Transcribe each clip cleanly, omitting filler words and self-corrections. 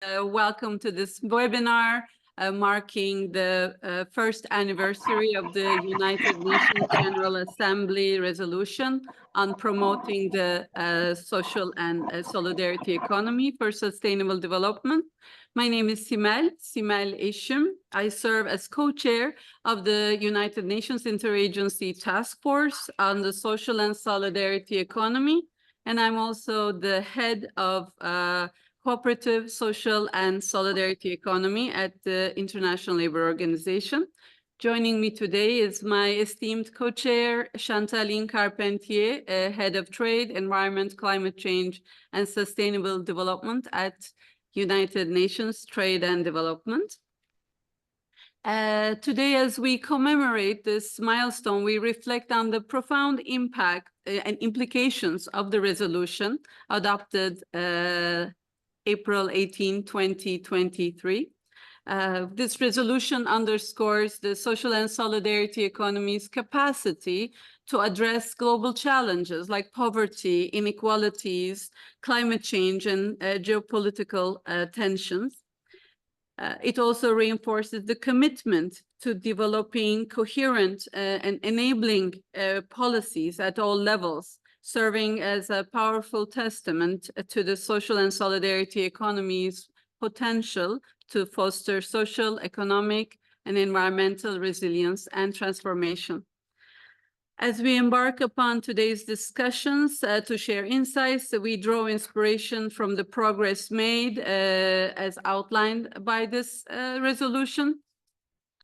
Welcome to this webinar marking the first anniversary of the United Nations General Assembly resolution on promoting the social and solidarity economy for sustainable development. My name is Simel Eşim. I serve as co-chair of the United Nations Interagency Task Force on the Social and Solidarity Economy, and I'm also the head of Cooperative, Social, and Solidarity Economy at the International Labour Organization. Joining me today is my esteemed co-chair, Chantaline Carpentier, Head of Trade, Environment, Climate Change, and Sustainable Development at United Nations Trade and Development. Today, as we commemorate this milestone, we reflect on the profound impact and implications of the resolution adopted April 18, 2023. This resolution underscores the social and solidarity economy's capacity to address global challenges like poverty, inequalities, climate change, and geopolitical tensions. It also reinforces the commitment to developing coherent and enabling policies at all levels, serving as a powerful testament to the social and solidarity economy's potential to foster social, economic, and environmental resilience and transformation. As we embark upon today's discussions to share insights, we draw inspiration from the progress made as outlined by this resolution.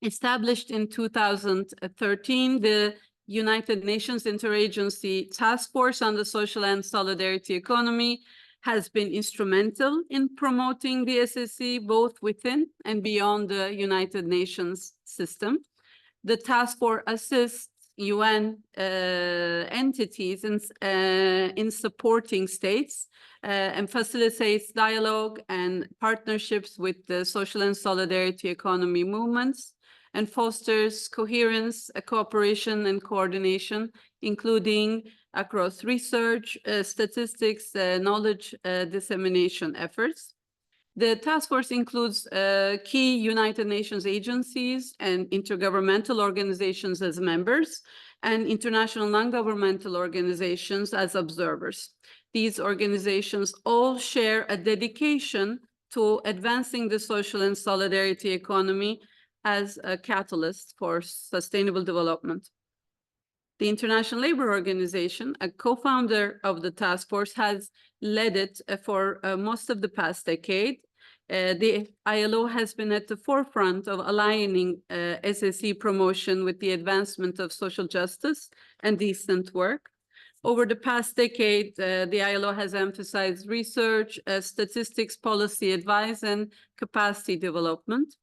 Established in 2013, the United Nations Interagency Task Force on the Social and Solidarity Economy has been instrumental in promoting the SSE both within and beyond the United Nations system. The task force assists UN entities in supporting states and facilitates dialogue and partnerships with the social and solidarity economy movements, and fosters coherence, cooperation, and coordination, including across research, statistics, knowledge dissemination efforts. The task force includes key United Nations agencies and intergovernmental organizations as members, and international non-governmental organizations as observers. These organizations all share a dedication to advancing the social and solidarity economy as a catalyst for sustainable development. The International Labour Organization, a co-founder of the task force, has led it for most of the past decade. The ILO has been at the forefront of aligning SSE promotion with the advancement of social justice and decent work. Over the past decade, the ILO has emphasized research, statistics, policy advice, and capacity development.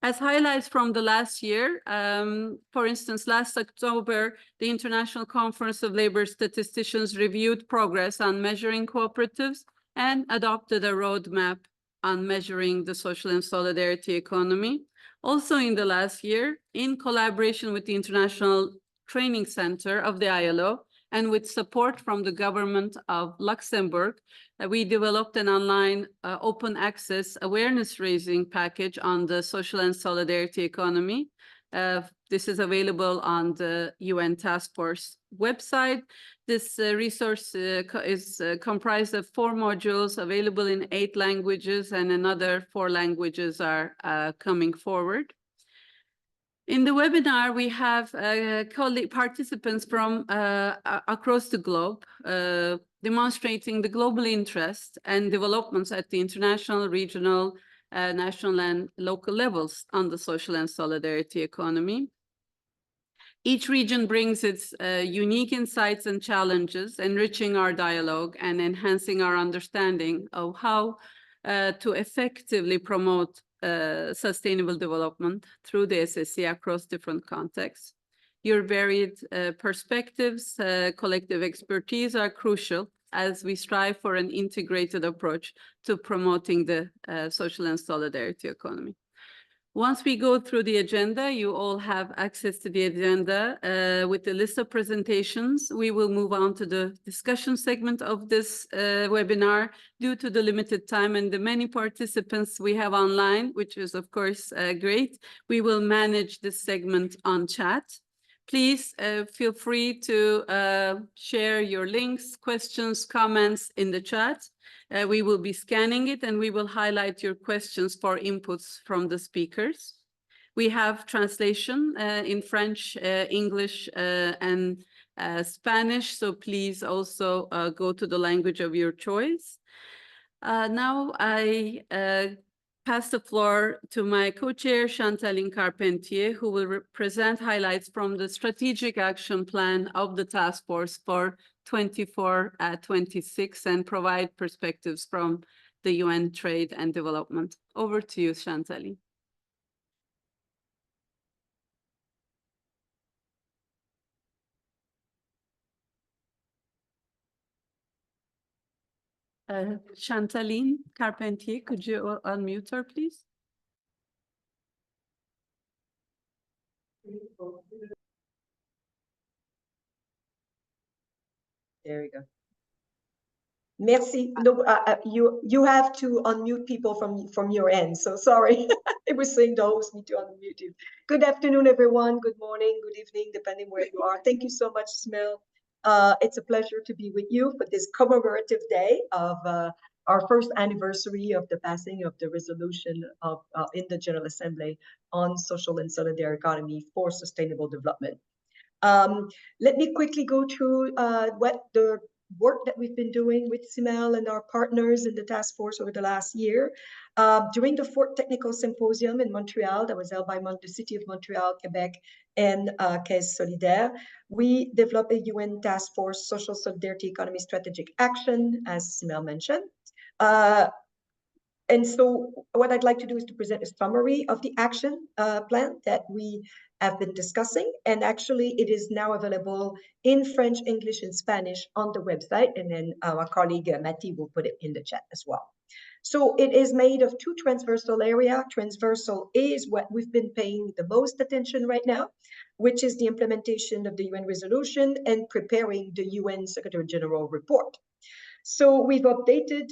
As highlights from the last year, for instance, last October, the International Conference of Labor Statisticians reviewed progress on measuring cooperatives and adopted a roadmap on measuring the social and solidarity economy. Also in the last year, in collaboration with the International Training Center of the ILO and with support from the government of Luxembourg, we developed an online open access awareness raising package on the social and solidarity economy. This is available on the UN Task Force website. This resource is comprised of 4 modules available in 8 languages, and another 4 languages are coming forward. In the webinar, we have participants from across the globe demonstrating the global interest and developments at the international, regional, national, and local levels on the social and solidarity economy. Each region brings its unique insights and challenges, enriching our dialogue and enhancing our understanding of how to effectively promote sustainable development through the SSE across different contexts. Your varied perspectives, collective expertise are crucial as we strive for an integrated approach to promoting the social and solidarity economy. Once we go through the agenda, you all have access to the agenda with the list of presentations. We will move on to the discussion segment of this webinar due to the limited time and the many participants we have online, which is of course great. We will manage this segment on chat. Please feel free to share your links, questions, comments in the chat. We will be scanning it and we will highlight your questions for inputs from the speakers. We have translation in French, English, and Spanish, so please also go to the language of your choice. Now I pass the floor to my co-chair, Chantaline Carpentier, who will present highlights from the strategic action plan of the task force for 24-26 and provide perspectives from the UN Trade and Development. Over to you, Chantaline. Chantaline Carpentier, could you unmute her, please? There we go. Merci. No, you have to unmute people from your end. So sorry, it was saying the host need to unmute you. Good afternoon, everyone. Good morning, good evening, depending where you are. Thank you so much, Smil. It's a pleasure to be with you for this commemorative day of our first anniversary of the passing of the resolution of in the General Assembly on social and solidarity economy for sustainable development. Let me quickly go through what the work that we've been doing with CIMEL and our partners in the task force over the last year. During the 4th Technical Symposium in Montreal, that was held by the City of Montreal, Quebec, and Caisse Solidaire, we developed a UN task force, Social Solidarity Economy Strategic Action, as CIMEL mentioned. And so what I'd like to do is to present a summary of the action plan that we have been discussing. And actually, it is now available in French, English, and Spanish on the website. And then our colleague Mati will put it in the chat as well. So it is made of 2 transversal areas. Transversal A is what we've been paying the most attention right now, which is the implementation of the UN resolution and preparing the UN Secretary General report. So we've updated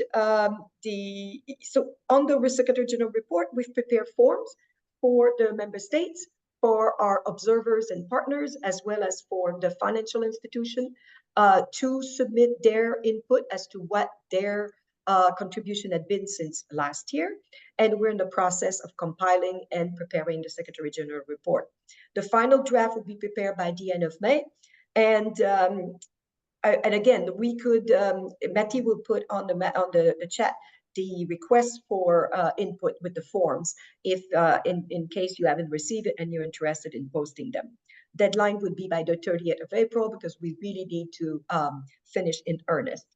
so on the Secretary General report, we've prepared forms for the member states, for our observers and partners, as well as for the financial institution to submit their input as to what their contribution had been since last year. And we're in the process of compiling and preparing the Secretary General report. The final draft will be prepared by the end of May. And again, we could, Mati will put on the chat the request for input with the forms if in case you haven't received it and you're interested in posting them. Deadline would be by the 30th of April because we really need to finish in earnest.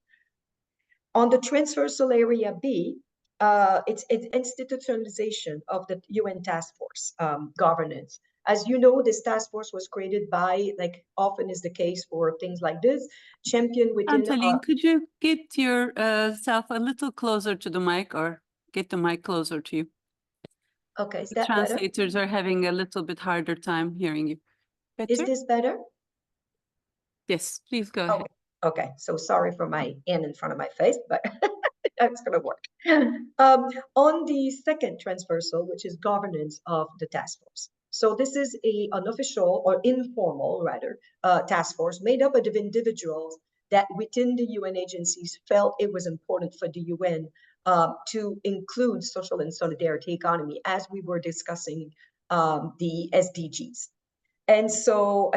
On the transversal area B, it's institutionalization of the UN task force governance. As you know, this task force was created by, like often is the case for things like this, champion within... Chantaline, could you get yourself a little closer to the mic or get the mic closer to you? Okay, is the that translators better? Are having a little bit harder time hearing you. Better? Is this better? Yes, please go ahead. Okay, so sorry for my hand in front of my face, but that's going to work. On the second transversal, which is governance of the task force. So this is an unofficial or informal, rather, task force made up of individuals that within the UN agencies felt it was important for the UN to include social and solidarity economy as we were discussing the SDGs. And so,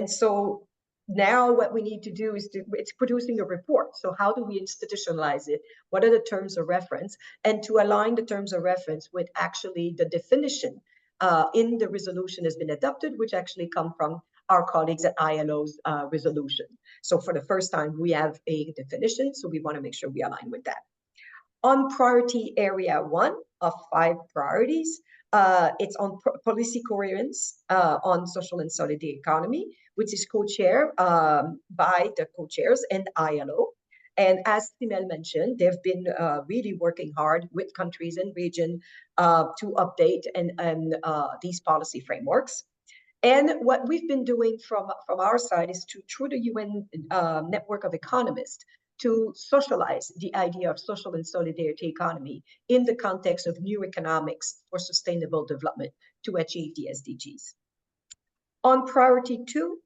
so now what we need to do is it's producing a report. So how do we institutionalize it? What are the terms of reference? And to align the terms of reference with actually the definition in the resolution has been adopted, which actually come from our colleagues at ILO's resolution. So for the first time, we have a definition. So we want to make sure we align with that. On priority area 1 of 5 priorities, it's on policy coherence on social and solidarity economy, which is co-chaired by the co-chairs and ILO. And as Simel mentioned, they've been really working hard with countries and region to update and these policy frameworks. And what we've been doing from our side is to, through the UN network of economists, to socialize the idea of social and solidarity economy in the context of new economics for sustainable development to achieve the SDGs. On priority 2,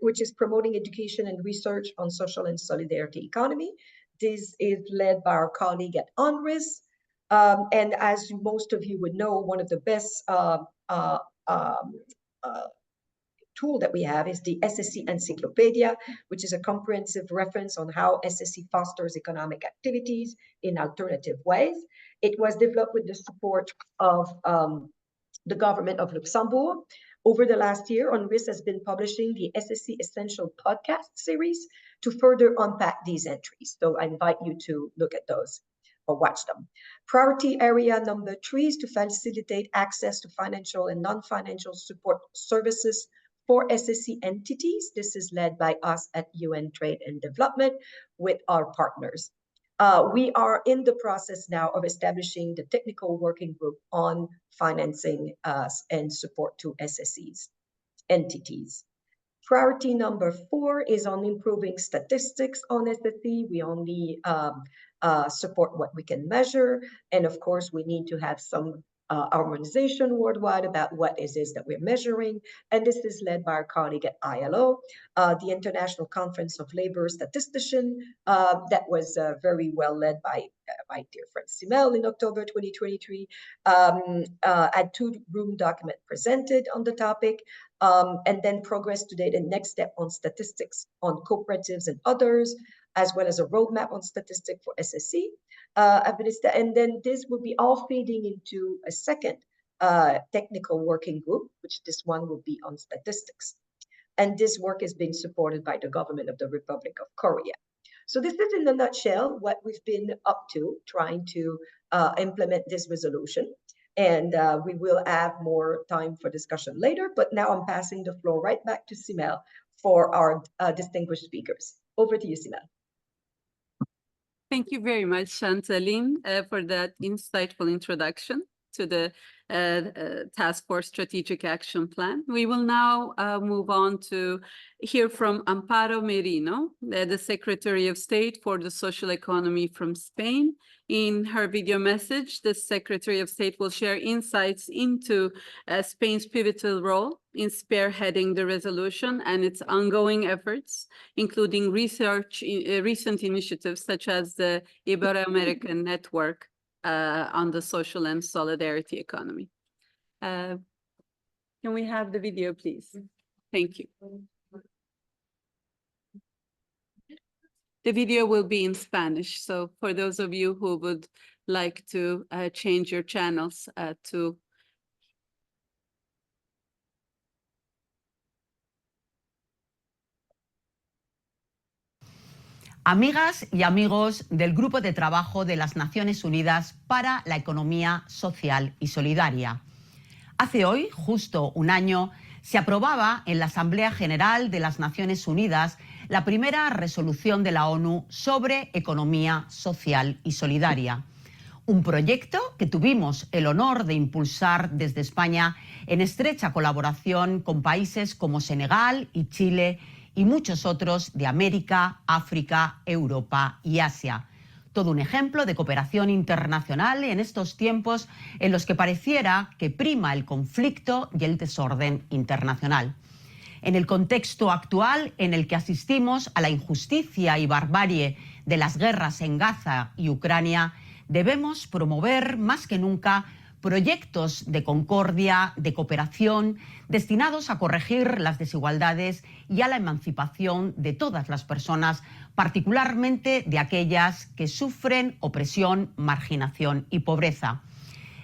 which is promoting education and research on social and solidarity economy. This is led by our colleague at UNRIS. And as most of you would know, one of the best tool that we have is the SSE Encyclopedia, which is a comprehensive reference on how SSE fosters economic activities in alternative ways. It was developed with the support of the government of Luxembourg. Over the last year, UNRIS has been publishing the SSE Essential podcast series to further unpack these entries. So I invite you to look at those or watch them. Priority area number 3 is to facilitate access to financial and non-financial support services for SSE entities. This is led by us at UN Trade and Development with our partners. We are in the process now of establishing the technical working group on financing and support to SSEs entities. Priority number 4 is on improving statistics on SSE. We only support what we can measure. And of course, we need to have some harmonization worldwide about what it is that we're measuring. And this is led by our colleague at ILO, the International Conference of Labor Statistician, that was very well led by my dear friend Simel in October 2023, had 2-room document presented on the topic, and then progress to date and next step on statistics on cooperatives and others, as well as a roadmap on statistics for SSE. And then this will be all feeding into a second technical working group, which this one will be on statistics. And this work is being supported by the government of the Republic of Korea. So this is in a nutshell what we've been up to, trying to implement this resolution. And we will have more time for discussion later, but now I'm passing the floor right back to Simel for our distinguished speakers. Over to you, Simel. Thank you very much, Chantaline, for that insightful introduction to the Task Force Strategic Action Plan. We will now move on to hear from Amparo Merino, the Secretary of State for the Social Economy from Spain. In her video message, the Secretary of State will share insights into Spain's pivotal role in spearheading the resolution and its ongoing efforts, including recent initiatives such as the Ibero-American Network on the social and solidarity economy. Can we have the video, please? Thank you. The video will be in Spanish, so for those of you who would like to change your channels to Amigas y amigos del Grupo de Trabajo de las Naciones Unidas para la Economía Social y Solidaria. Hace hoy, justo un año, se aprobaba en la Asamblea General de las Naciones Unidas la primera resolución de la ONU sobre economía social y solidaria. Un proyecto que tuvimos el honor de impulsar desde España en estrecha colaboración con países como Senegal y Chile y muchos otros de América, África, Europa y Asia. Todo un ejemplo de cooperación internacional en estos tiempos en los que pareciera que prima el conflicto y el desorden internacional. En el contexto actual en el que asistimos a la injusticia y barbarie de las guerras en Gaza y Ucrania, debemos promover más que nunca proyectos de concordia, de cooperación, destinados a corregir las desigualdades y a la emancipación de todas las personas, particularmente de aquellas que sufren opresión, marginación y pobreza.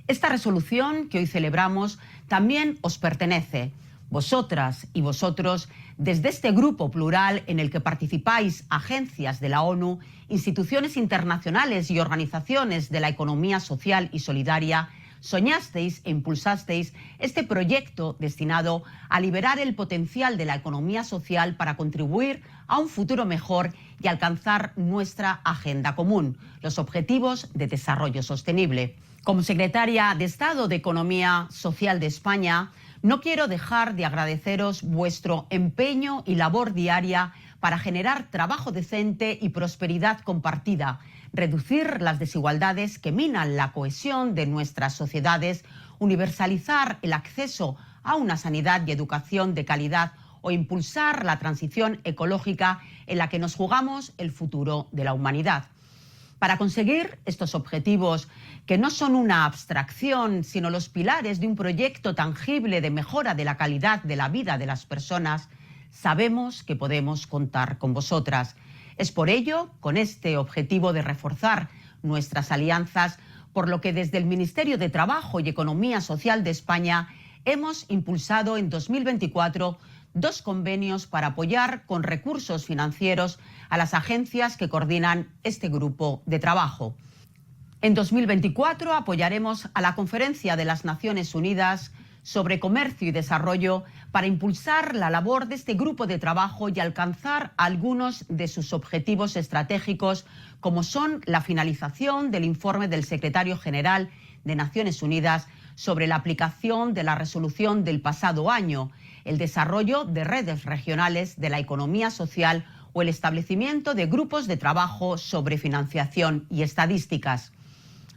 Esta resolución que hoy celebramos también os pertenece. Vosotras y vosotros, desde este grupo plural en el que participáis agencias de la ONU, instituciones internacionales y organizaciones de la economía social y solidaria, soñasteis e impulsasteis este proyecto destinado a liberar el potencial de la economía social para contribuir a un futuro mejor y alcanzar nuestra agenda común, los Objetivos de Desarrollo Sostenible. Como secretaria de Estado de Economía Social de España, no quiero dejar de agradeceros vuestro empeño y labor diaria para generar trabajo decente y prosperidad compartida, reducir las desigualdades que minan la cohesión de nuestras sociedades, universalizar el acceso a una sanidad y educación de calidad o impulsar la transición ecológica en la que nos jugamos el futuro de la humanidad. Para conseguir estos objetivos, que no son una abstracción, sino los pilares de un proyecto tangible de mejora de la calidad de la vida de las personas, sabemos que podemos contar con vosotras. Es por ello, con este objetivo de reforzar nuestras alianzas, por lo que desde el Ministerio de Trabajo y Economía Social de España hemos impulsado en 2024 2 convenios para apoyar con recursos financieros a las agencias que coordinan este grupo de trabajo. En 2024 apoyaremos a la Conferencia de las Naciones Unidas sobre Comercio y Desarrollo para impulsar la labor de este grupo de trabajo y alcanzar algunos de sus objetivos estratégicos, como son la finalización del informe del Secretario General de Naciones Unidas sobre la aplicación de la resolución del pasado año, el desarrollo de redes regionales de la economía social o el establecimiento de grupos de trabajo sobre financiación y estadísticas.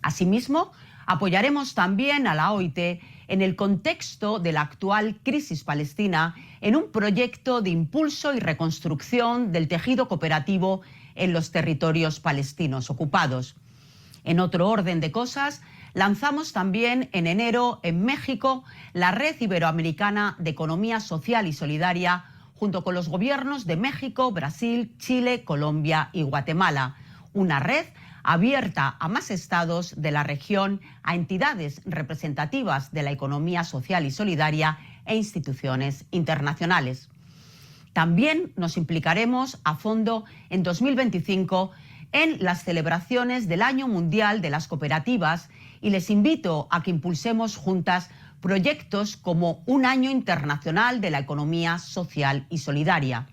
Asimismo, apoyaremos también a la OIT en el contexto de la actual crisis palestina en un proyecto de impulso y reconstrucción del tejido cooperativo en los territorios palestinos ocupados. En otro orden de cosas, lanzamos también en enero en México la Red Iberoamericana de Economía Social y Solidaria junto con los gobiernos de México, Brasil, Chile, Colombia y Guatemala. Una red abierta a más estados de la región, a entidades representativas de la economía social y solidaria e instituciones internacionales. También nos implicaremos a fondo en 2025 en las celebraciones del Año Mundial de las Cooperativas y les invito a que impulsemos juntas proyectos como un Año Internacional de la Economía Social y Solidaria.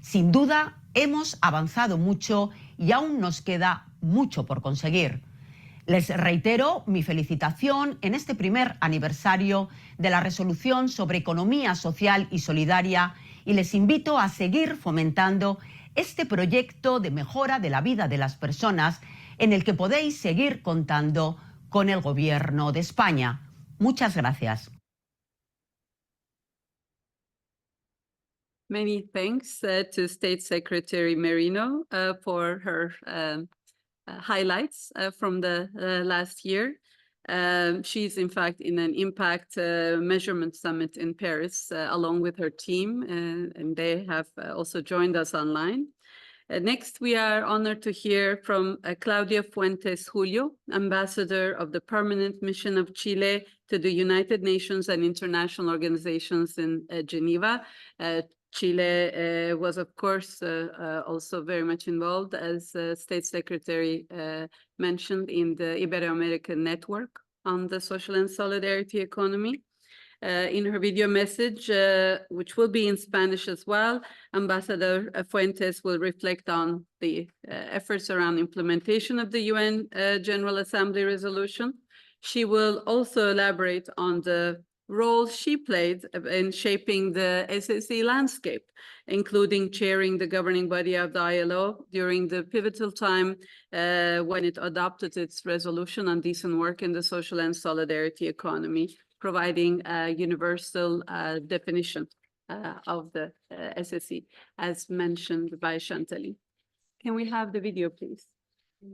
Sin duda, hemos avanzado mucho y aún nos queda mucho por conseguir. Les reitero mi felicitación en este primer aniversario de la Resolución sobre Economía Social y Solidaria y les invito a seguir fomentando este proyecto de mejora de la vida de las personas en el que podéis seguir contando con el Gobierno de España. Muchas gracias. Many thanks to State Secretary Merino for her highlights from the last year. She's in fact in an impact measurement summit in Paris along with her team, and they have also joined us online. Next, we are honored to hear from Claudia Fuentes Julio, Ambassador of the Permanent Mission of Chile to the United Nations and international organizations in Geneva. Chile was, of course, also very much involved, as State Secretary mentioned, in the Ibero-American Network on the Social and Solidarity Economy. In her video message, which will be in Spanish as well, Ambassador Fuentes will reflect on the efforts around implementation of the UN General Assembly resolution. She will also elaborate on the role she played in shaping the SSE landscape, including chairing the governing body of the ILO during the pivotal time when it adopted its resolution on decent work in the social and solidarity economy, providing a universal definition of the SSE, as mentioned by Chantaly. Can we have the video, please,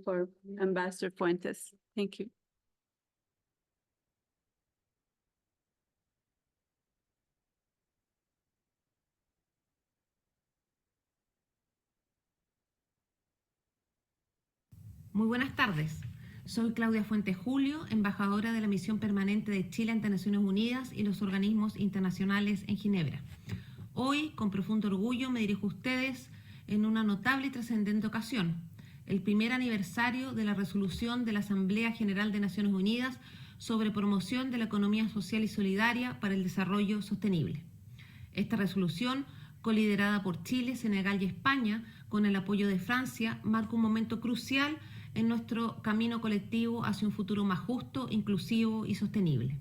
for Ambassador Fuentes? Thank you. Muy buenas tardes. Soy Claudia Fuentes Julio, embajadora de la Misión Permanente de Chile ante Naciones Unidas y los organismos internacionales en Ginebra. Hoy, con profundo orgullo, me dirijo a ustedes en una notable y trascendente ocasión, el primer aniversario de la resolución de la Asamblea General de Naciones Unidas sobre promoción de la economía social y solidaria para el desarrollo sostenible. Esta resolución, coliderada por Chile, Senegal y España, con el apoyo de Francia, marca un momento crucial en nuestro camino colectivo hacia un futuro más justo, inclusivo y sostenible.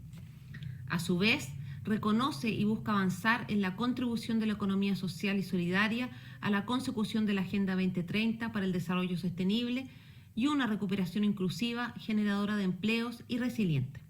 A su vez, reconoce y busca avanzar en la contribución de la economía social y solidaria a la consecución de la Agenda 2030 para el desarrollo sostenible y una recuperación inclusiva, generadora de empleos y resiliente.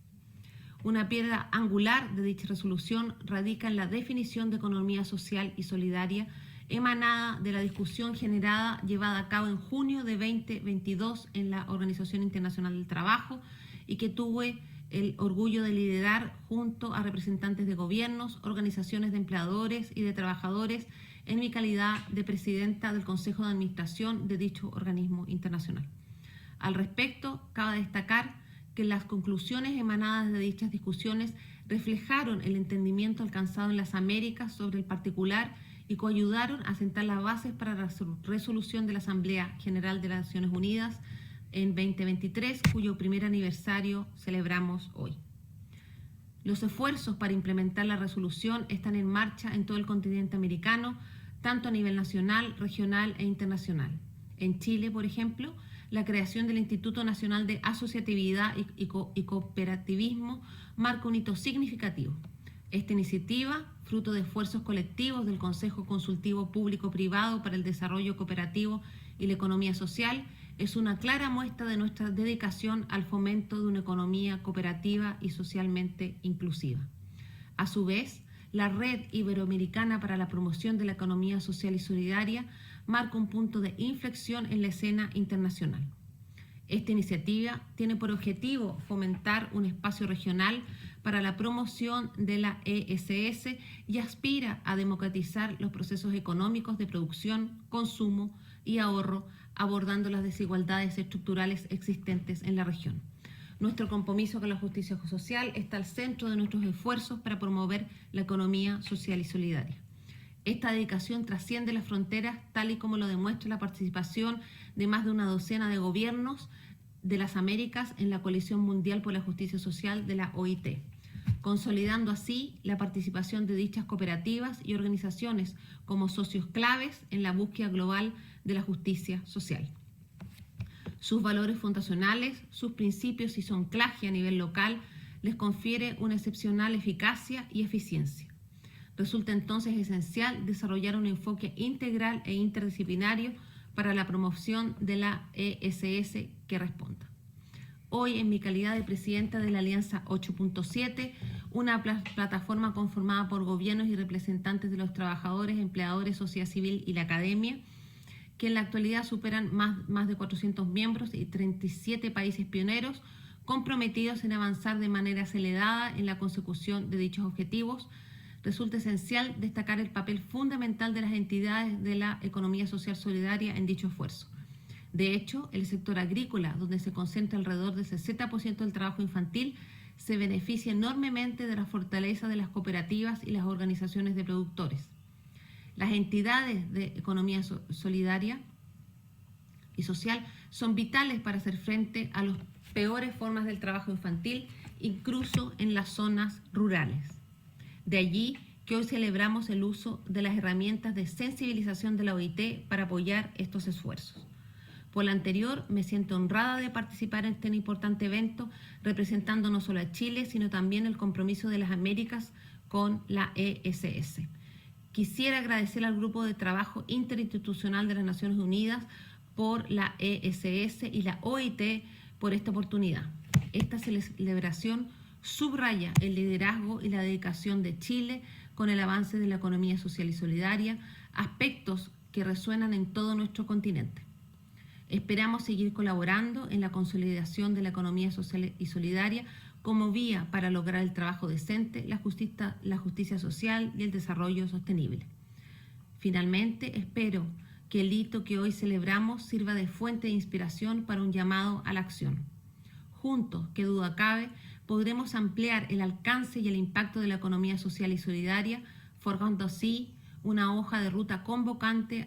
Una piedra angular de dicha resolución radica en la definición de economía social y solidaria emanada de la discusión llevada a cabo en junio de 2022 en la Organización Internacional del Trabajo y que tuve el orgullo de liderar junto a representantes de gobiernos, organizaciones de empleadores y de trabajadores en mi calidad de presidenta del Consejo de Administración de dicho organismo internacional. Al respecto, cabe destacar que las conclusiones emanadas de dichas discusiones reflejaron el entendimiento alcanzado en las Américas sobre el particular y coayudaron a sentar las bases para la resolución de la Asamblea General de las Naciones Unidas en 2023, cuyo primer aniversario celebramos hoy. Los esfuerzos para implementar la resolución están en marcha en todo el continente americano, tanto a nivel nacional, regional e internacional. En Chile, por ejemplo, la creación del Instituto Nacional de Asociatividad y Cooperativismo marca un hito significativo. Esta iniciativa, fruto de esfuerzos colectivos del Consejo Consultivo Público-Privado para el Desarrollo Cooperativo y la Economía Social, es una clara muestra de nuestra dedicación al fomento de una economía cooperativa y socialmente inclusiva. A su vez, la Red Iberoamericana para la Promoción de la Economía Social y Solidaria marca un punto de inflexión en la escena internacional. Esta iniciativa tiene por objetivo fomentar un espacio regional para la promoción de la ESS y aspira a democratizar los procesos económicos de producción, consumo y ahorro, abordando las desigualdades estructurales existentes en la región. Nuestro compromiso con la justicia social está al centro de nuestros esfuerzos para promover la economía social y solidaria. Esta dedicación trasciende las fronteras, tal y como lo demuestra la participación de más de una docena de gobiernos de las Américas en la Coalición Mundial por la Justicia Social de la OIT, consolidando así la participación de dichas cooperativas y organizaciones como socios claves en la búsqueda global de la justicia social. Sus valores fundacionales, sus principios y su anclaje a nivel local les confiere una excepcional eficacia y eficiencia. Resulta entonces esencial desarrollar un enfoque integral e interdisciplinario para la promoción de la ESS que responda. Hoy, en mi calidad de presidenta de la Alianza 8.7, una plataforma conformada por gobiernos y representantes de los trabajadores, empleadores, sociedad civil y la academia, que en la actualidad superan más de 400 miembros y 37 países pioneros comprometidos en avanzar de manera acelerada en la consecución de dichos objetivos, resulta esencial destacar el papel fundamental de las entidades de la economía social solidaria en dicho esfuerzo. De hecho, el sector agrícola, donde se concentra alrededor del 60% del trabajo infantil, se beneficia enormemente de la fortaleza de las cooperativas y las organizaciones de productores. Las entidades de economía solidaria y social son vitales para hacer frente a las peores formas del trabajo infantil, incluso en las zonas rurales. De allí que hoy celebramos el uso de las herramientas de sensibilización de la OIT para apoyar estos esfuerzos. Por lo anterior, me siento honrada de participar en este importante evento, representando no solo a Chile, sino también el compromiso de las Américas con la ESS. Quisiera agradecer al Grupo de Trabajo Interinstitucional de las Naciones Unidas por la ESS y la OIT por esta oportunidad. Esta celebración subraya el liderazgo y la dedicación de Chile con el avance de la economía social y solidaria, aspectos que resuenan en todo nuestro continente. Esperamos seguir colaborando en la consolidación de la economía social y solidaria como vía para lograr el trabajo decente, la justicia social y el desarrollo sostenible. Finalmente, espero que el hito que hoy celebramos sirva de fuente de inspiración para un llamado a la acción. Juntos, que duda cabe, podremos ampliar el alcance y el impacto de la economía social y solidaria, forjando así una hoja de ruta convocante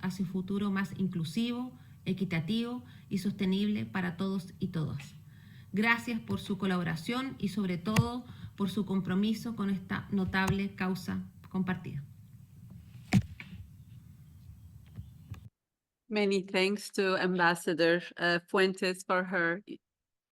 hacia un futuro más inclusivo, equitativo y sostenible para todos y todas. Gracias por su colaboración y sobre todo por su compromiso con esta notable causa compartida. Many thanks to Ambassador Fuentes for her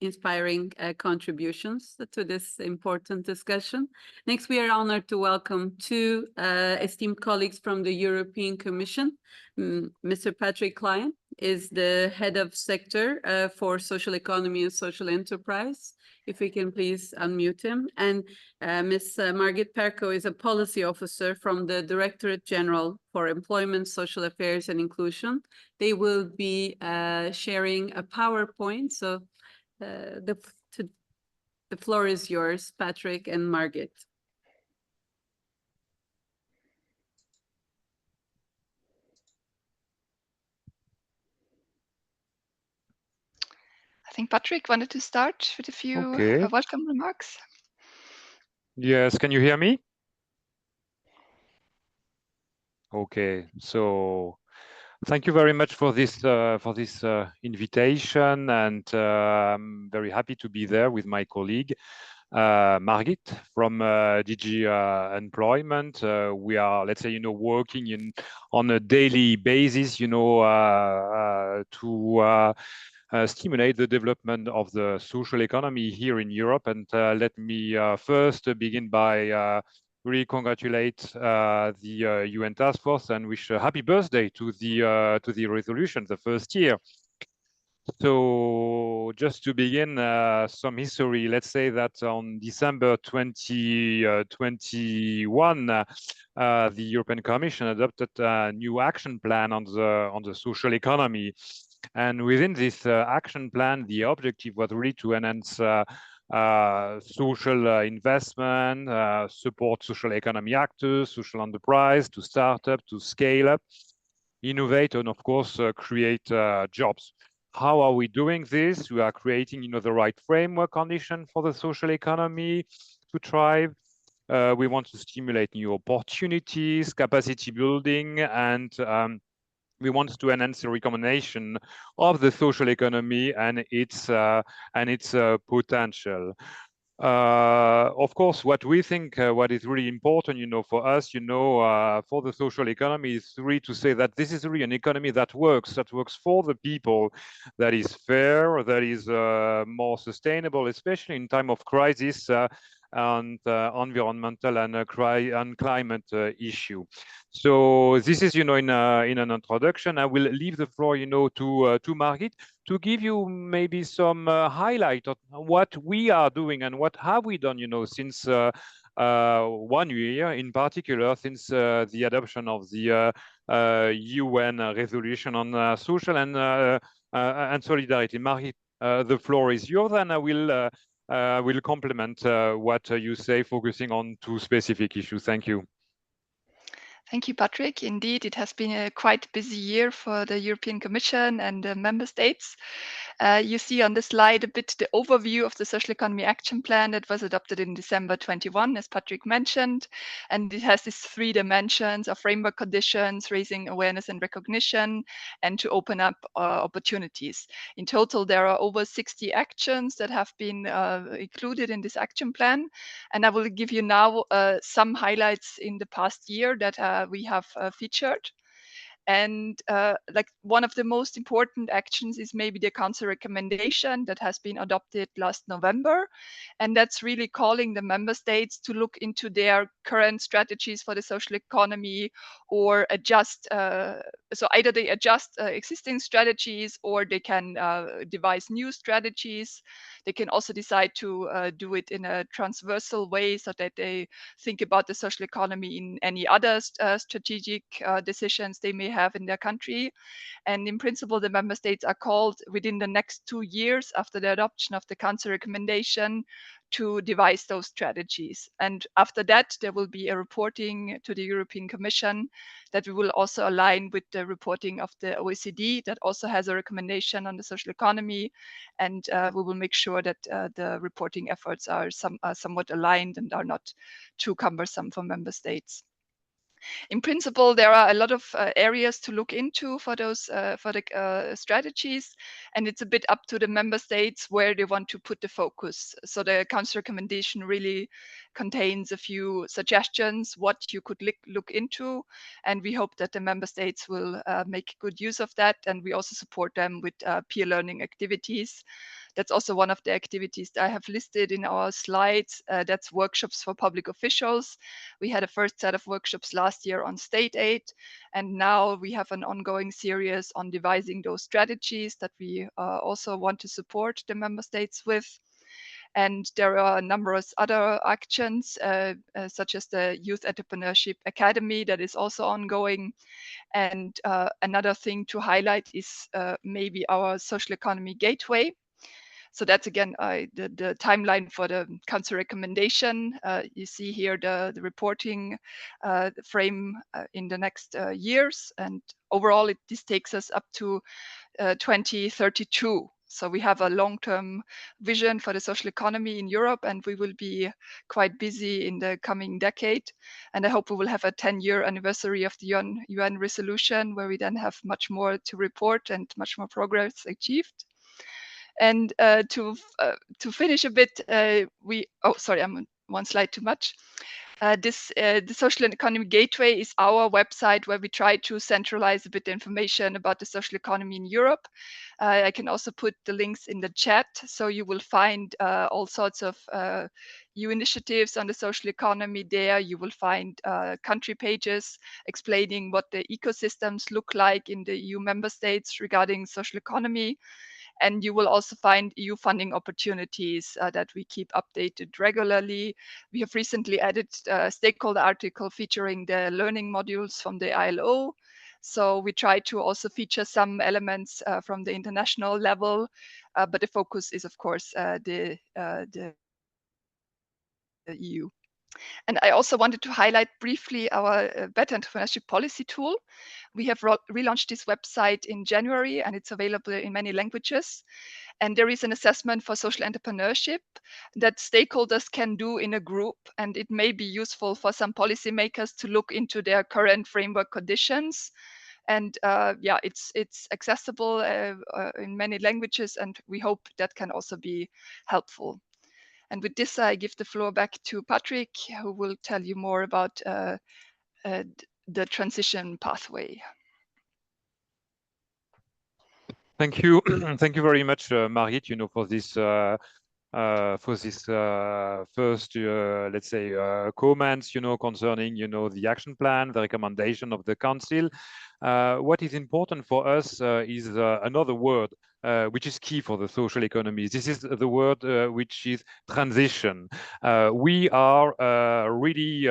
inspiring contributions to this important discussion. Next, we are honored to welcome two esteemed colleagues from the European Commission. Mr. Patrick Klein is the head of sector for social economy and social enterprise. If we can please unmute him. And Ms. Margit Perko is a policy officer from the Directorate General for Employment, Social Affairs and Inclusion. They will be sharing a PowerPoint. So the floor is yours, Patrick and Margit. I think Patrick wanted to start with a few welcome remarks. Yes, can you hear me? Okay, so thank you very much for this invitation, and I'm very happy to be there with my colleague Margit from DG Employment. We are, let's say, working on a daily basis, to stimulate the development of the social economy here in Europe. And let me first begin by really congratulate the UN Task Force and wish a happy birthday to the resolution, the first year. So just to begin some history, let's say that on December 2021, the European Commission adopted a new action plan on the social economy. And within this action plan, the objective was really to enhance social investment, support social economy actors, social enterprise, to start up, to scale up, innovate, and of course, create jobs. How are we doing this? We are creating, the right framework condition for the social economy to thrive. We want to stimulate new opportunities, capacity building, and we want to enhance the recommendation of the social economy and its potential. Of course, what we think, what is really important, for us, for the social economy is really to say that this is really an economy that works for the people, that is fair, that is more sustainable, especially in time of crisis and environmental and climate issue. So this is, in an introduction. I will leave the floor, to Margit, to give you maybe some highlight of what we are doing and what have we done, since 1 year, in particular, since the adoption of the UN resolution on social and solidarity. Margit, the floor is yours, and I will complement what you say, focusing on 2 specific issues. Thank you. Thank you, Patrick. Indeed, it has been a quite busy year for the European Commission and the member states. You see on the slide a bit the overview of the Social Economy Action Plan that was adopted in December 21, as Patrick mentioned. And it has these 3 dimensions of framework conditions, raising awareness and recognition, and to open up opportunities. In total, there are over 60 actions that have been included in this action plan. And I will give you now some highlights in the past year that we have featured. And like one of the most important actions is maybe the Council recommendation that has been adopted last November. And that's really calling the member states to look into their current strategies for the social economy, or adjust. So either they adjust existing strategies, or they can devise new strategies. They can also decide to do it in a transversal way, so that they think about the social economy in any other strategic decisions they may have in their country. And in principle, the member states are called within the next 2 years after the adoption of the Council recommendation to devise those strategies. And after that, there will be a reporting to the European Commission that we will also align with the reporting of the OECD, that also has a recommendation on the social economy. And we will make sure that the reporting efforts are somewhat aligned and are not too cumbersome for member states. In principle, there are a lot of areas to look into for those strategies, and it's a bit up to the member states where they want to put the focus. So the council recommendation really contains a few suggestions what you could look into, and we hope that the member states will make good use of that, and we also support them with peer learning activities. That's also one of the activities that I have listed in our slides. That's workshops for public officials. We had a first set of workshops last year on state aid, and now we have an ongoing series on devising those strategies that we also want to support the member states with. And there are numerous other actions, such as the Youth Entrepreneurship Academy that is also ongoing. And another thing to highlight is maybe our social economy gateway. So that's again the timeline for the council recommendation. You see here the reporting frame in the next years, and overall this takes us up to 2032. So we have a long-term vision for the social economy in Europe, and we will be quite busy in the coming decade. And I hope we will have a 10-year anniversary of the UN resolution, where we then have much more to report and much more progress achieved. And to finish a bit, I'm one slide too much. The Social and Economy Gateway is our website where we try to centralize a bit the information about the social economy in Europe. I can also put the links in the chat, so you will find all sorts of EU initiatives on the social economy there. You will find country pages explaining what the ecosystems look like in the EU member states regarding social economy. And you will also find EU funding opportunities that we keep updated regularly. We have recently added a stakeholder article featuring the learning modules from the ILO. So we try to also feature some elements from the international level, but the focus is, of course, the EU. And I also wanted to highlight briefly our Better Entrepreneurship Policy tool. We have relaunched this website in January, and it's available in many languages. And there is an assessment for social entrepreneurship that stakeholders can do in a group, and it may be useful for some policymakers to look into their current framework conditions. And it's accessible in many languages, and we hope that can also be helpful. And with this, I give the floor back to Patrick, who will tell you more about the transition pathway. Thank you. Thank you very much, Margit, for this first, let's say, comments, concerning, the action plan, the recommendation of the Council. What is important for us is another word which is key for the social economy. This is the word which is transition. We are really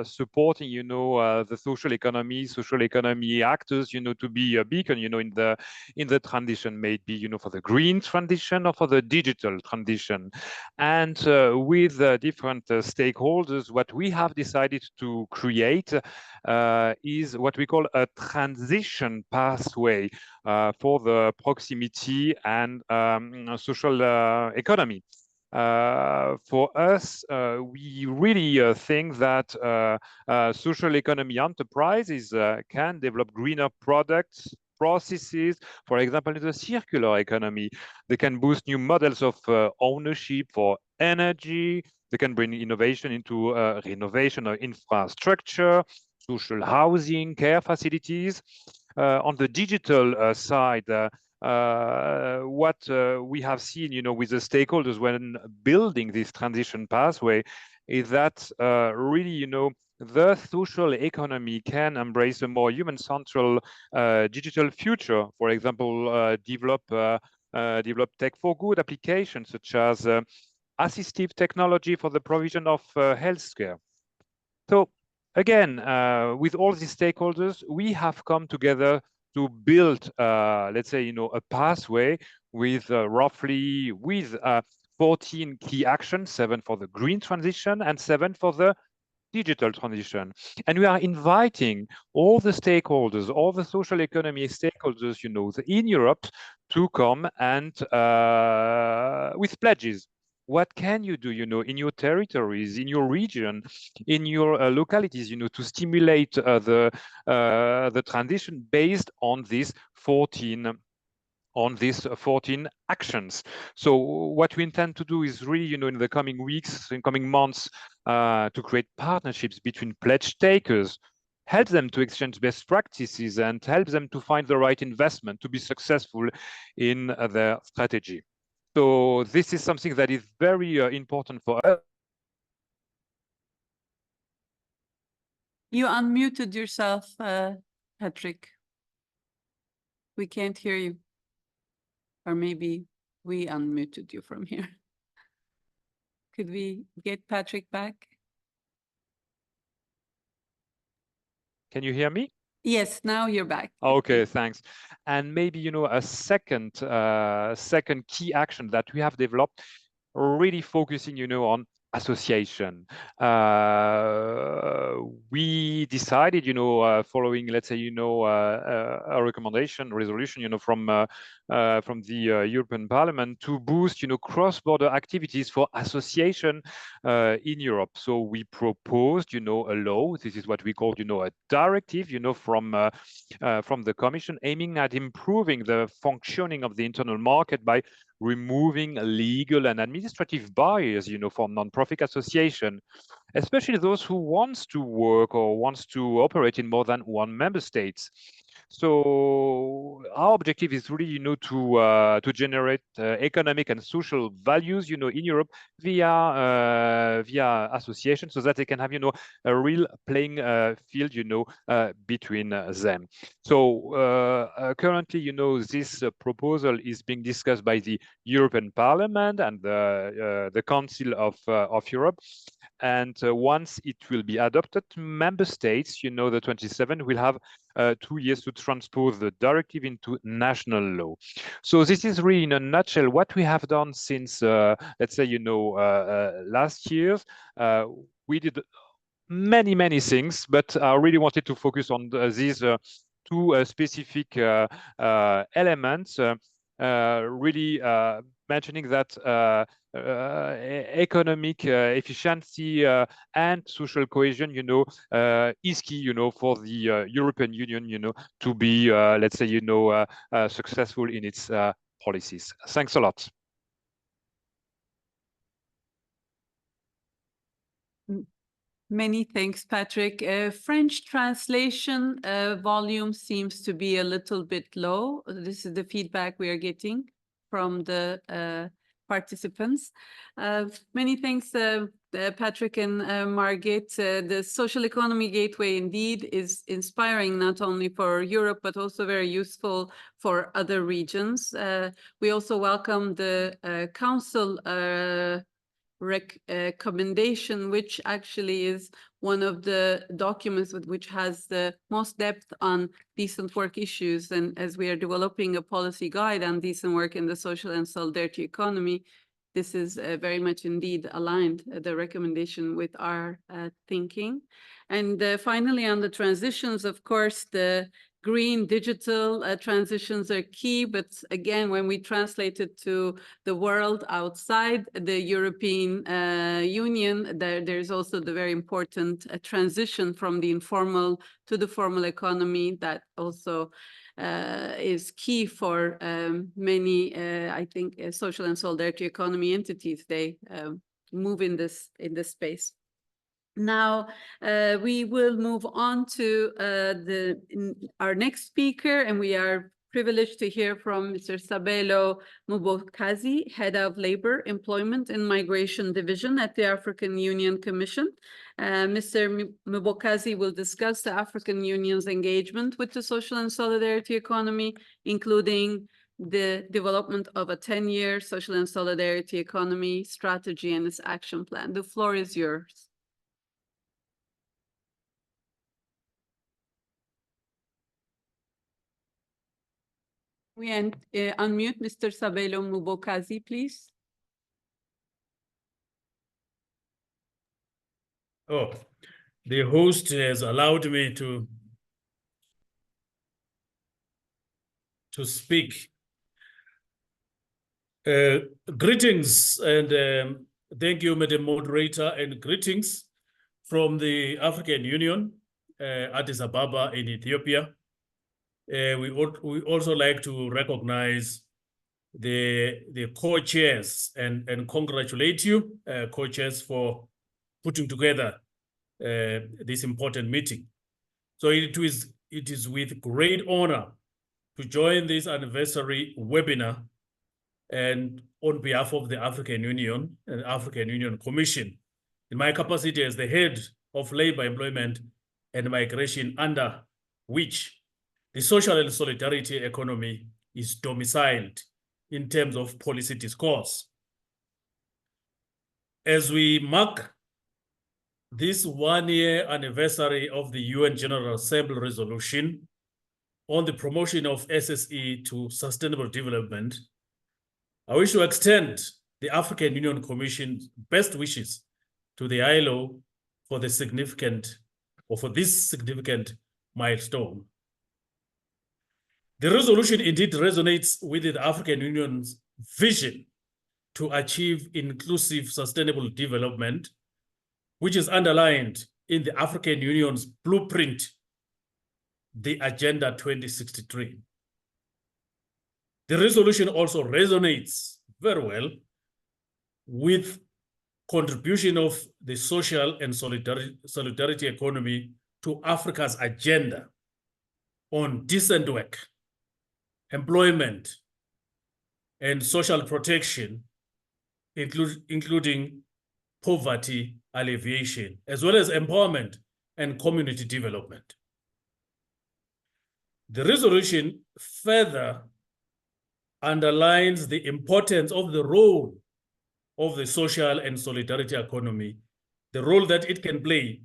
supporting, the social economy actors, to be a beacon, in the transition, maybe, for the green transition or for the digital transition. And with different stakeholders, what we have decided to create is what we call a transition pathway for the proximity and social economy. For us, we really think that social economy enterprises can develop greener products, processes, for example, in the circular economy. They can boost new models of ownership for energy. They can bring innovation into renovation of infrastructure, social housing, care facilities. On the digital side, what we have seen, with the stakeholders when building this transition pathway is that really, the social economy can embrace a more human-central digital future. For example, develop tech for good applications such as assistive technology for the provision of healthcare. So again, with all these stakeholders, we have come together to build, let's say, a pathway with 14 key actions, 7 for the green transition and 7 for the digital transition. And we are inviting all the stakeholders, all the social economy stakeholders, in Europe to come and with pledges. what can you do, in your territories, in your region, in your localities, to stimulate the transition based on these 14 actions. So what we intend to do is really, in the coming weeks, in coming months, to create partnerships between pledge takers, help them to exchange best practices, and help them to find the right investment to be successful in their strategy. So this is something that is very important for us. You unmuted yourself, Patrick. We can't hear you. Or maybe we unmuted you from here. Could we get Patrick back? Can you hear me? Yes, now you're back. Okay, thanks. And maybe, a second key action that we have developed, really focusing, on association. We decided, following, let's say, a resolution, from the European Parliament to boost, cross-border activities for association in Europe. So we proposed, a law. This is what we call, a directive, from the Commission, aiming at improving the functioning of the internal market by removing legal and administrative barriers, for non-profit association, especially those who wants to work or wants to operate in more than one member state. So our objective is really, to generate economic and social values, in Europe via association, so that they can have, a real playing field, between them. So currently, this proposal is being discussed by the European Parliament and the Council of Europe. And once it will be adopted, member states, the 27, will have 2 years to transpose the directive into national law. So this is really, in a nutshell, what we have done since, let's say, last year. We did many things, but I really wanted to focus on these 2 specific elements, really mentioning that economic efficiency and social cohesion, is key, for the European Union, to be, let's say, successful in its policies. Thanks a lot. Many thanks, Patrick. French translation volume seems to be a little bit low. This is the feedback we are getting from the participants. Many thanks, Patrick and Margit. The Social Economy Gateway indeed is inspiring not only for Europe, but also very useful for other regions. We also welcome the Council recommendation, which actually is one of the documents which has the most depth on decent work issues. And as we are developing a policy guide on decent work in the social and solidarity economy, this is very much indeed aligned, the recommendation, with our thinking. And finally, on the transitions, of course, the green digital transitions are key, but again, when we translate it to the world outside the European Union, there's also the very important transition from the informal to the formal economy that also is key for many, I think, social and solidarity economy entities. They move in this space. Now, we will move on to our next speaker, and we are privileged to hear from Mr. Sabelo Mubokazi, Head of Labor, Employment and Migration Division at the African Union Commission. Mr. Mubokazi will discuss the African Union's engagement with the social and solidarity economy, including the development of a 10-year social and solidarity economy strategy and its action plan. The floor is yours. We unmute Mr. Sabelo Mubokazi, please. Oh, the host has allowed me to speak. Greetings and thank you, Madam Moderator, and greetings from the African Union, Addis Ababa in Ethiopia. We also like to recognize the co-chairs and congratulate you, co-chairs, for putting together this important meeting. So it is with great honor to join this anniversary webinar, and on behalf of the African Union and African Union Commission, in my capacity as the head of labor, employment, and migration, under which the social and solidarity economy is domiciled in terms of policy discourse. As we mark this one-year anniversary of the UN General Assembly resolution on the promotion of SSE to sustainable development, I wish to extend the African Union Commission's best wishes to the ILO for this significant milestone. The resolution indeed resonates with the African Union's vision to achieve inclusive sustainable development, which is underlined in the African Union's blueprint, the Agenda 2063. The resolution also resonates very well with contribution of the social and solidarity economy to Africa's agenda on decent work, employment, and social protection, including poverty alleviation, as well as empowerment and community development. The resolution further underlines the importance of the role of the social and solidarity economy, the role that it can play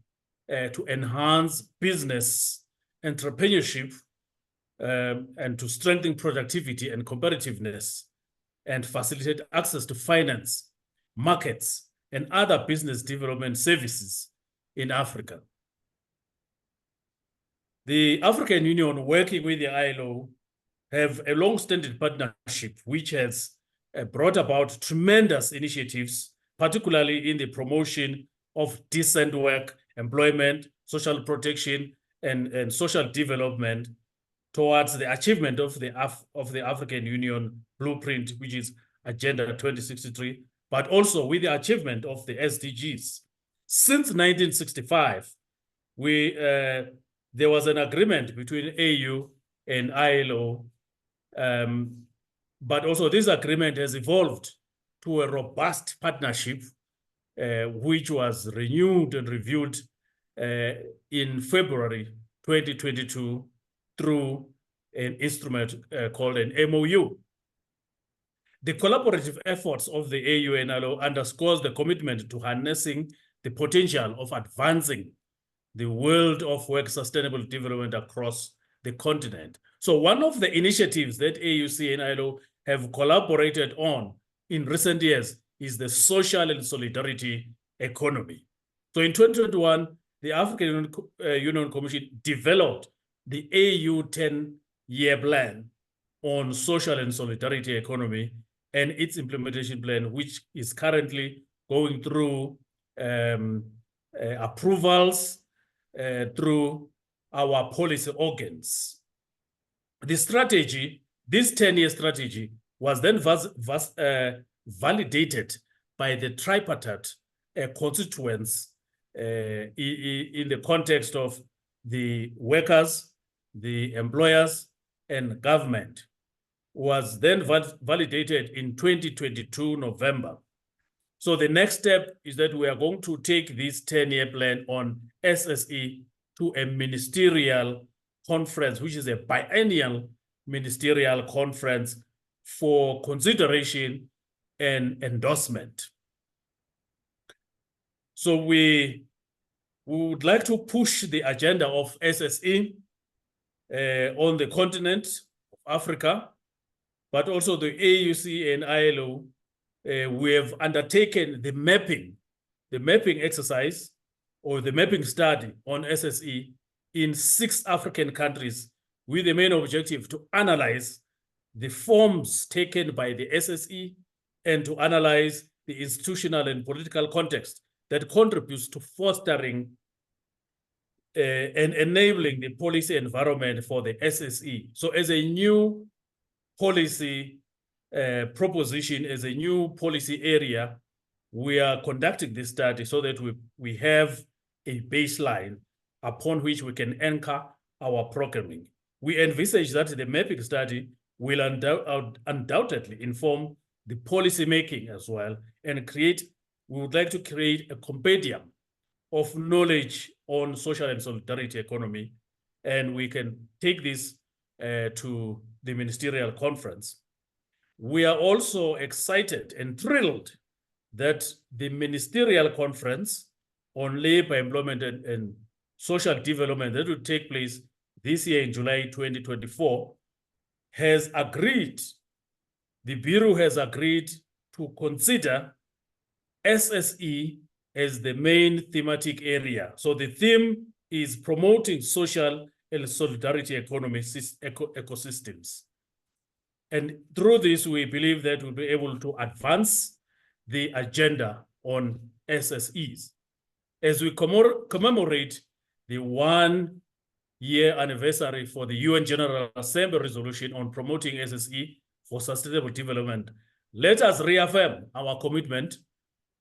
to enhance business entrepreneurship and to strengthen productivity and competitiveness and facilitate access to finance, markets, and other business development services in Africa. The African Union, working with the ILO, have a long-standing partnership which has brought about tremendous initiatives, particularly in the promotion of decent work, employment, social protection, and social development towards the achievement of the African Union blueprint, which is Agenda 2063, but also with the achievement of the SDGs. Since 1965, there was an agreement between AU and ILO, but also this agreement has evolved to a robust partnership, which was renewed and reviewed in February 2022 through an instrument called an MOU. The collaborative efforts of the AU and ILO underscores the commitment to harnessing the potential of advancing the world of work sustainable development across the continent. So one of the initiatives that AUC and ILO have collaborated on in recent years is the social and solidarity economy. So in 2021, the African Union Commission developed the AU 10-year plan on social and solidarity economy and its implementation plan, which is currently going through approvals through our policy organs. The strategy, this 10-year strategy, was then validated by the tripartite constituents in the context of the workers, the employers, and government, was then validated in 2022 November. So the next step is that we are going to take this 10-year plan on SSE to a ministerial conference, which is a biennial ministerial conference for consideration and endorsement. So we would like to push the agenda of SSE on the continent of Africa, but also the AUC and ILO. We have undertaken the mapping exercise or the mapping study on SSE in 6 African countries with the main objective to analyze the forms taken by the SSE and to analyze the institutional and political context that contributes to fostering and enabling the policy environment for the SSE. So as a new policy proposition, as a new policy area, we are conducting this study so that we have a baseline upon which we can anchor our programming. We envisage that the mapping study will undoubtedly inform the policy making as well, and we would like to create a compendium of knowledge on social and solidarity economy, and we can take this to the ministerial conference. We are also excited and thrilled that the ministerial conference on labor, employment, and social development that will take place this year in July 2024 has agreed, the Bureau has agreed to consider SSE as the main thematic area. So the theme is promoting social and solidarity ecosystems. And through this, we believe that we'll be able to advance the agenda on SSEs. As we commemorate the 1-year anniversary for the UN General Assembly resolution on promoting SSE for sustainable development, let us reaffirm our commitment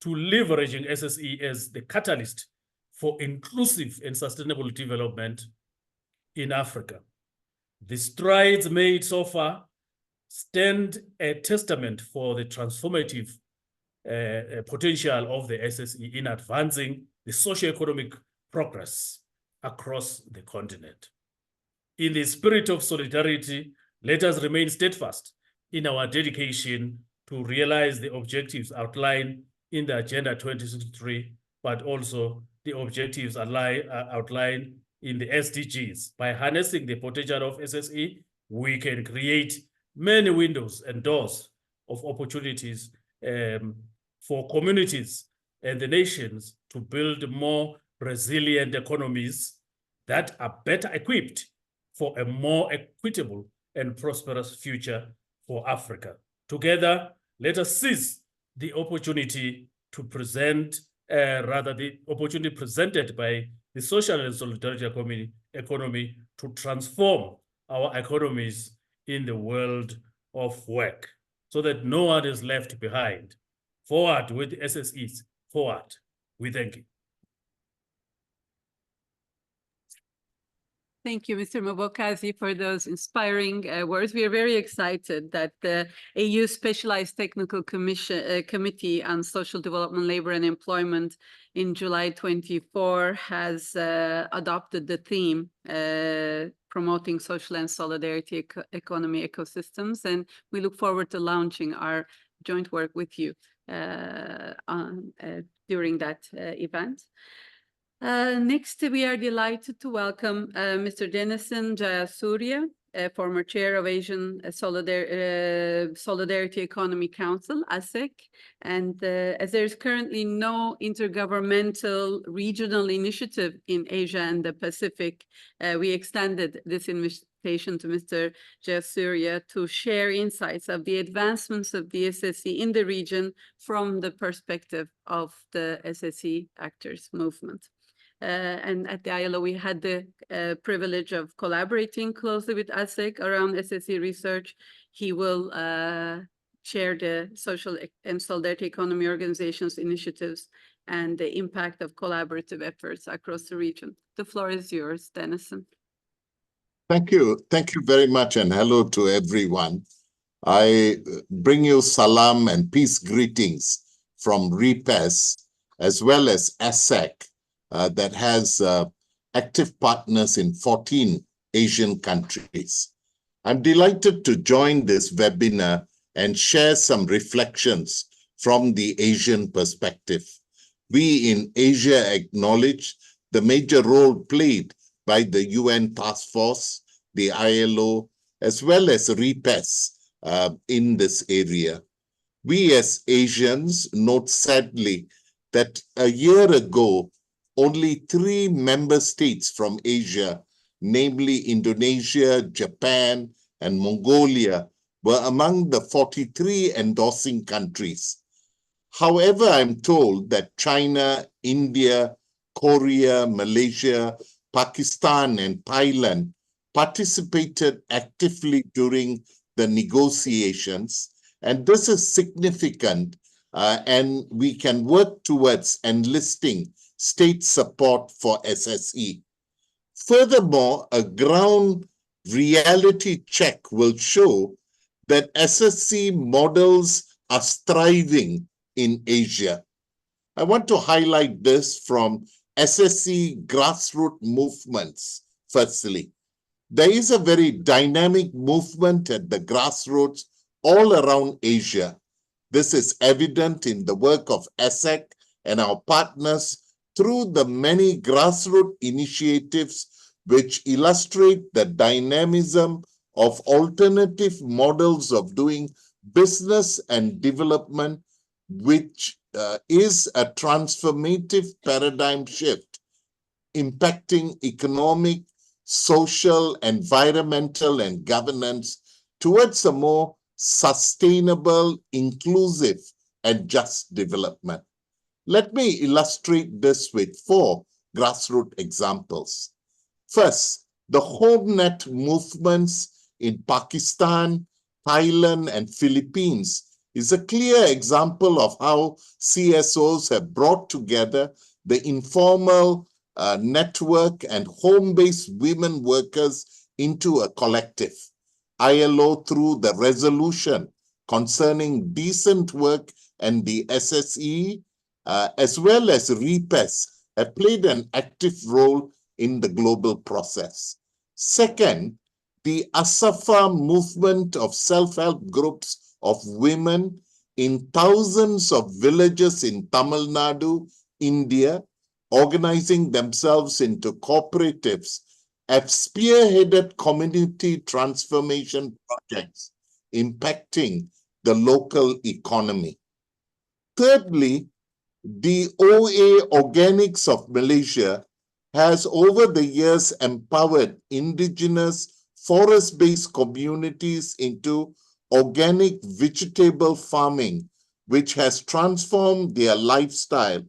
to leveraging SSE as the catalyst for inclusive and sustainable development in Africa. The strides made so far stand a testament for the transformative potential of the SSE in advancing the socio-economic progress across the continent. In the spirit of solidarity, let us remain steadfast in our dedication to realize the objectives outlined in the Agenda 2063, but also the objectives outlined in the SDGs. By harnessing the potential of SSE, we can create many windows and doors of opportunities for communities and the nations to build more resilient economies that are better equipped for a more equitable and prosperous future for Africa. Together, let us seize the opportunity to present, the opportunity presented by the social and solidarity economy to transform our economies in the world of work so that no one is left behind. Forward with SSEs, forward. We thank you. Thank you, Mr. Mbokazi, for those inspiring words. We are very excited that the AU Specialized Technical Committee on Social Development, Labor and Employment in July 24 has adopted the theme promoting social and solidarity economy ecosystems. And we look forward to launching our joint work with you during that event. Next, we are delighted to welcome Mr. Denison Jayasuriya, former chair of Asian Solidarity Economy Council, ASEC. And as there is currently no intergovernmental regional initiative in Asia and the Pacific, we extended this invitation to Mr. Jayasuriya to share insights of the advancements of the SSE in the region from the perspective of the SSE actors movement. And at the ILO, we had the privilege of collaborating closely with ASEC around SSE research. He will share the social and solidarity economy organizations' initiatives and the impact of collaborative efforts across the region. The floor is yours, Denison. Thank you. Thank you very much, and hello to everyone. I bring you salam and peace greetings from REPES, as well as ASEC, that has active partners in 14 Asian countries. I'm delighted to join this webinar and share some reflections from the Asian perspective. We in Asia acknowledge the major role played by the UN Task Force, the ILO, as well as REPES in this area. We as Asians note sadly that a year ago, only 3 member states from Asia, namely Indonesia, Japan, and Mongolia, were among the 43 endorsing countries. However, I'm told that China, India, Korea, Malaysia, Pakistan, and Thailand participated actively during the negotiations, and this is significant, and we can work towards enlisting state support for SSE. Furthermore, a ground reality check will show that SSE models are thriving in Asia. I want to highlight this from SSE grassroots movements. Firstly, there is a very dynamic movement at the grassroots all around Asia. This is evident in the work of ESSEC and our partners through the many grassroots initiatives which illustrate the dynamism of alternative models of doing business and development, which is a transformative paradigm shift impacting economic, social, environmental, and governance towards a more sustainable, inclusive, and just development. Let me illustrate this with 4 grassroots examples. First, the HomeNet movements in Pakistan, Thailand, and Philippines is a clear example of how CSOs have brought together the informal network and home-based women workers into a collective. ILO, through the resolution concerning decent work and the SSE, as well as REPES, have played an active role in the global process. Second, the Asafa movement of self-help groups of women in thousands of villages in Tamil Nadu, India, organizing themselves into cooperatives, have spearheaded community transformation projects impacting the local economy. Thirdly, the OA Organics of Malaysia has over the years empowered indigenous forest-based communities into organic vegetable farming, which has transformed their lifestyle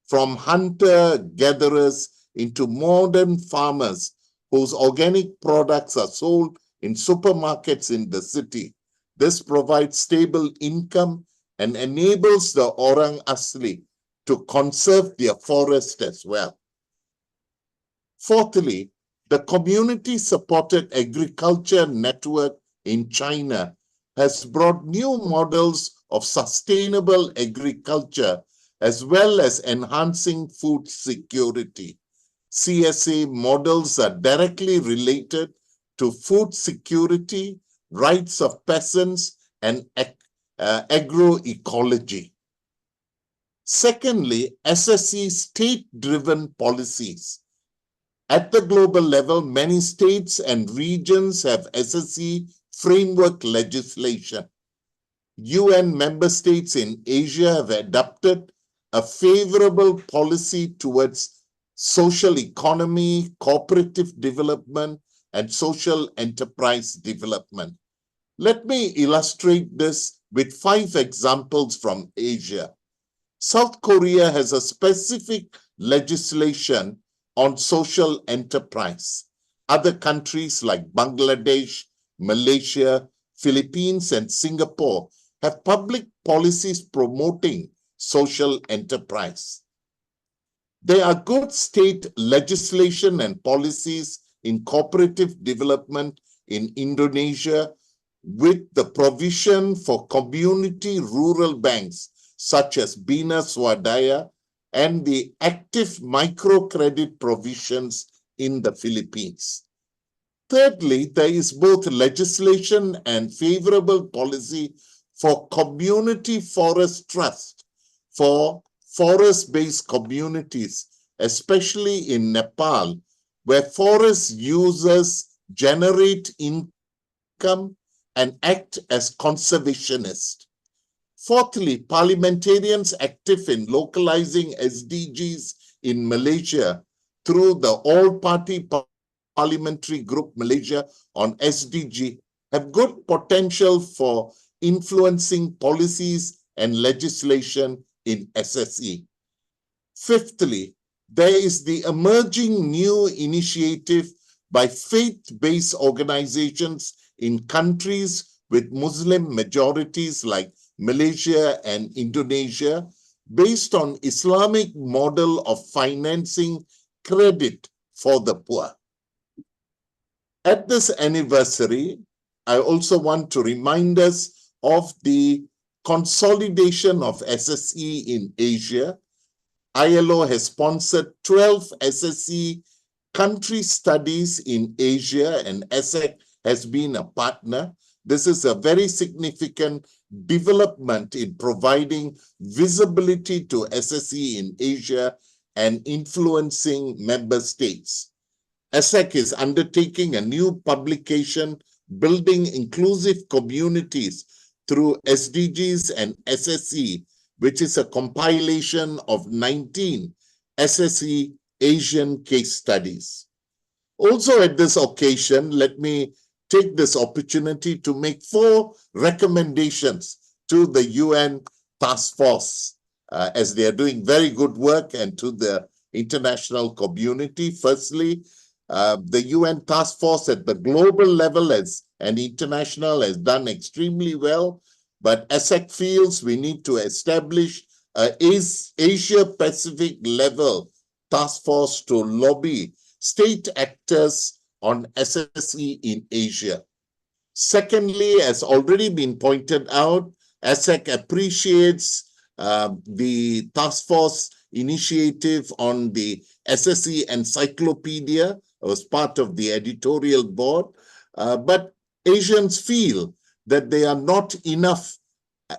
from hunter-gatherers into modern farmers whose organic products are sold in supermarkets in the city. This provides stable income and enables the Orang Asli to conserve their forest as well. Fourthly, the community-supported agriculture network in China has brought new models of sustainable agriculture as well as enhancing food security. CSA models are directly related to food security, rights of peasants, and agroecology. Secondly, SSE state-driven policies. At the global level, many states and regions have SSE framework legislation. UN member states in Asia have adopted a favorable policy towards social economy, cooperative development, and social enterprise development. Let me illustrate this with 5 examples from Asia. South Korea has a specific legislation on social enterprise. Other countries like Bangladesh, Malaysia, Philippines, and Singapore have public policies promoting social enterprise. There are good state legislation and policies in cooperative development in Indonesia with the provision for community rural banks such as Bina Swadaya and the active microcredit provisions in the Philippines. Thirdly, there is both legislation and favorable policy for community forest trust for forest-based communities, especially in Nepal, where forest users generate income and act as conservationists. Fourthly, parliamentarians active in localizing SDGs in Malaysia through the All-Party Parliamentary Group Malaysia on SDG have good potential for influencing policies and legislation in SSE. Fifthly, there is the emerging new initiative by faith-based organizations in countries with Muslim majorities like Malaysia and Indonesia, based on Islamic model of financing credit for the poor. At this anniversary, I also want to remind us of the consolidation of SSE in Asia. ILO has sponsored 12 SSE country studies in Asia, and ESSEC has been a partner. This is a very significant development in providing visibility to SSE in Asia and influencing member states. ESSEC is undertaking a new publication, Building Inclusive Communities through SDGs and SSE, which is a compilation of 19 SSE Asian case studies. Also at this occasion, let me take this opportunity to make 4 recommendations to the UN Task Force, as they are doing very good work, and to the international community. Firstly, the UN Task Force at the global level and international has done extremely well, but ESSEC feels we need to establish an Asia-Pacific level task force to lobby state actors on SSE in Asia. Secondly, as already been pointed out, ESSEC appreciates the task force initiative on the SSE Encyclopedia. I was part of the editorial board, but Asians feel that there are not enough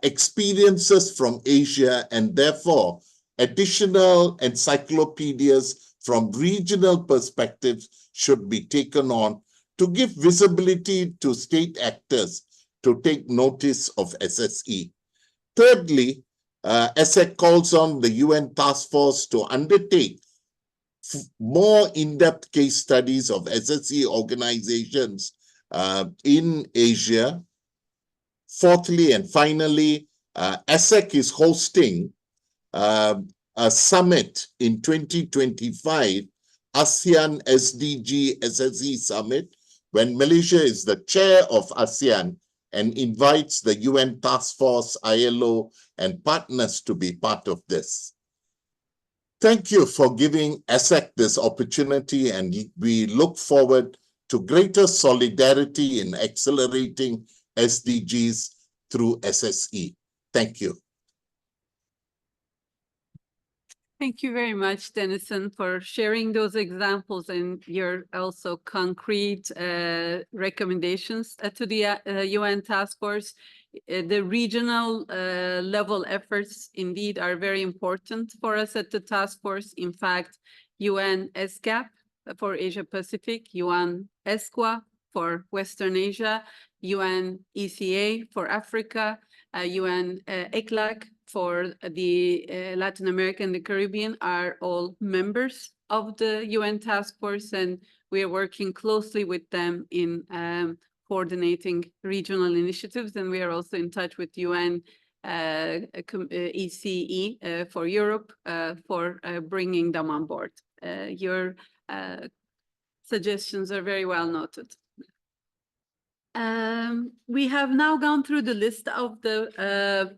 experiences from Asia, and therefore additional encyclopedias from regional perspectives should be taken on to give visibility to state actors to take notice of SSE. Thirdly, ESSEC calls on the UN Task Force to undertake more in-depth case studies of SSE organizations in Asia. Fourthly and finally, ESSEC is hosting a summit in 2025, ASEAN SDG SSE Summit, when Malaysia is the chair of ASEAN and invites the UN Task Force, ILO, and partners to be part of this. Thank you for giving ESSEC this opportunity, and we look forward to greater solidarity in accelerating SDGs through SSE. Thank you. Thank you very much, Dennison, for sharing those examples and your also concrete recommendations to the UN Task Force. The regional level efforts indeed are very important for us at the task force. In fact, UN SGAP for Asia Pacific, UN ESQA for Western Asia, UN ECA for Africa, UN ECLAC for the Latin America and the Caribbean are all members of the UN Task Force, and we are working closely with them in coordinating regional initiatives. And we are also in touch with UN ECE for Europe for bringing them on board. Your suggestions are very well noted. We have now gone through the list of the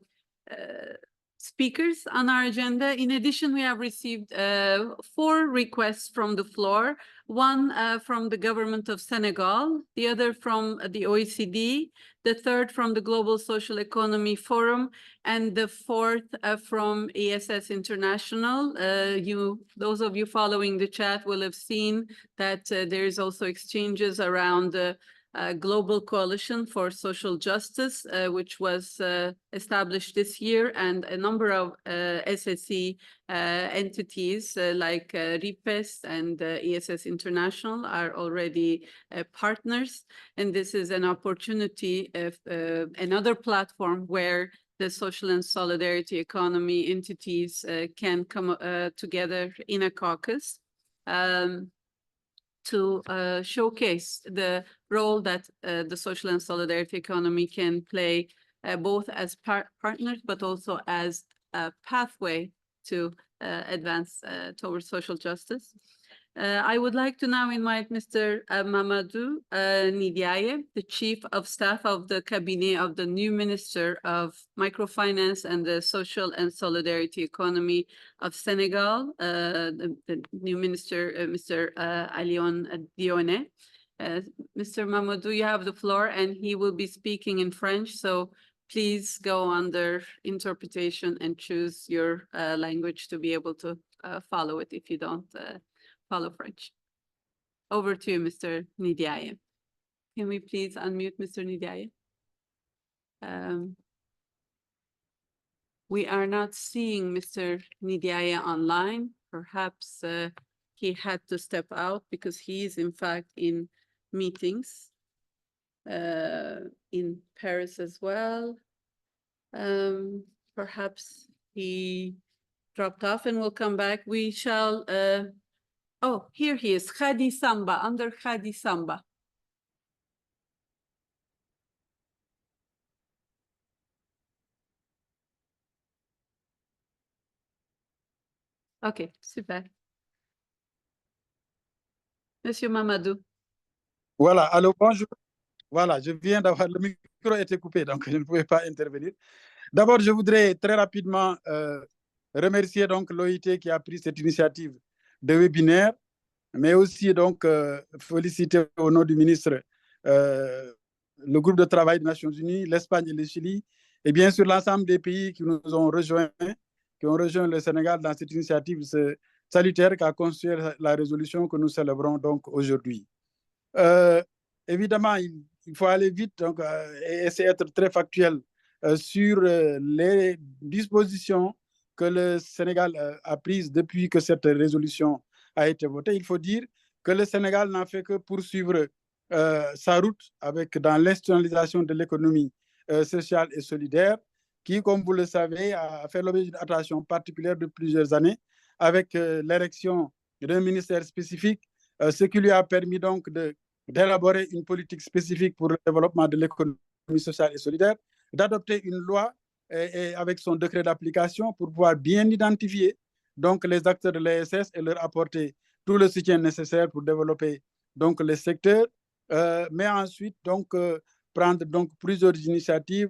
speakers on our agenda. In addition, we have received 4 requests from the floor, one from the government of Senegal, the other from the OECD, the third from the Global Social Economy Forum, and the fourth from ESS International. Those of you following the chat will have seen that there is also exchanges around the Global Coalition for Social Justice, which was established this year, and a number of SSE entities like RIPES and ESS International are already partners. And this is an opportunity, another platform where the social and solidarity economy entities can come together in a caucus. to showcase the role that the social and solidarity economy can play both as partners, but also as a pathway to advance towards social justice. I would like to now invite Mr. Mamadou Ndiaye, the Chief of Staff of the Cabinet of the new Minister of Microfinance and the Social and Solidarity Economy of Senegal, the new Minister, Mr. Alion Dione. Mr. Mamadou, you have the floor, and he will be speaking in French, so please go under interpretation and choose your language to be able to follow it if you don't follow French. Over to you, Mr. Ndiaye. Can we please unmute Mr. Ndiaye? We are not seeing Mr. Ndiaye online. Perhaps he had to step out because he is in fact in meetings in Paris as well. Perhaps he dropped off and will come back. We shall oh, here he is, Khadi Samba, under Khadi Samba. Ok, super. Monsieur Mamadou. Voilà, allô, bonjour. Voilà, je viens d'avoir, le micro était coupé, donc je ne pouvais pas intervenir. D'abord, je voudrais très rapidement remercier donc l'OIT qui a pris cette initiative de webinaire, mais aussi donc féliciter au nom du ministre le groupe de travail des Nations Unies, l'Espagne et le Chili, et bien sûr l'ensemble des pays qui nous ont rejoints, qui ont rejoint le Sénégal dans cette initiative salutaire qu'a construit la résolution que nous célébrons donc aujourd'hui. Évidemment, il faut aller vite donc, et essayer d'être très factuel sur les dispositions que le Sénégal a prises depuis que cette résolution a été votée. Il faut dire que le Sénégal n'a fait que poursuivre sa route dans l'institutionnalisation de l'économie sociale et solidaire, qui, comme vous le savez, a fait l'objet d'une attention particulière de plusieurs années, avec l'érection d'un ministère spécifique, ce qui lui a permis donc d'élaborer une politique spécifique pour le développement de l'économie sociale et solidaire, d'adopter une loi et avec son décret d'application pour pouvoir bien identifier donc les acteurs de l'ESS et leur apporter tout le soutien nécessaire pour développer donc les secteurs, mais ensuite donc prendre donc plusieurs initiatives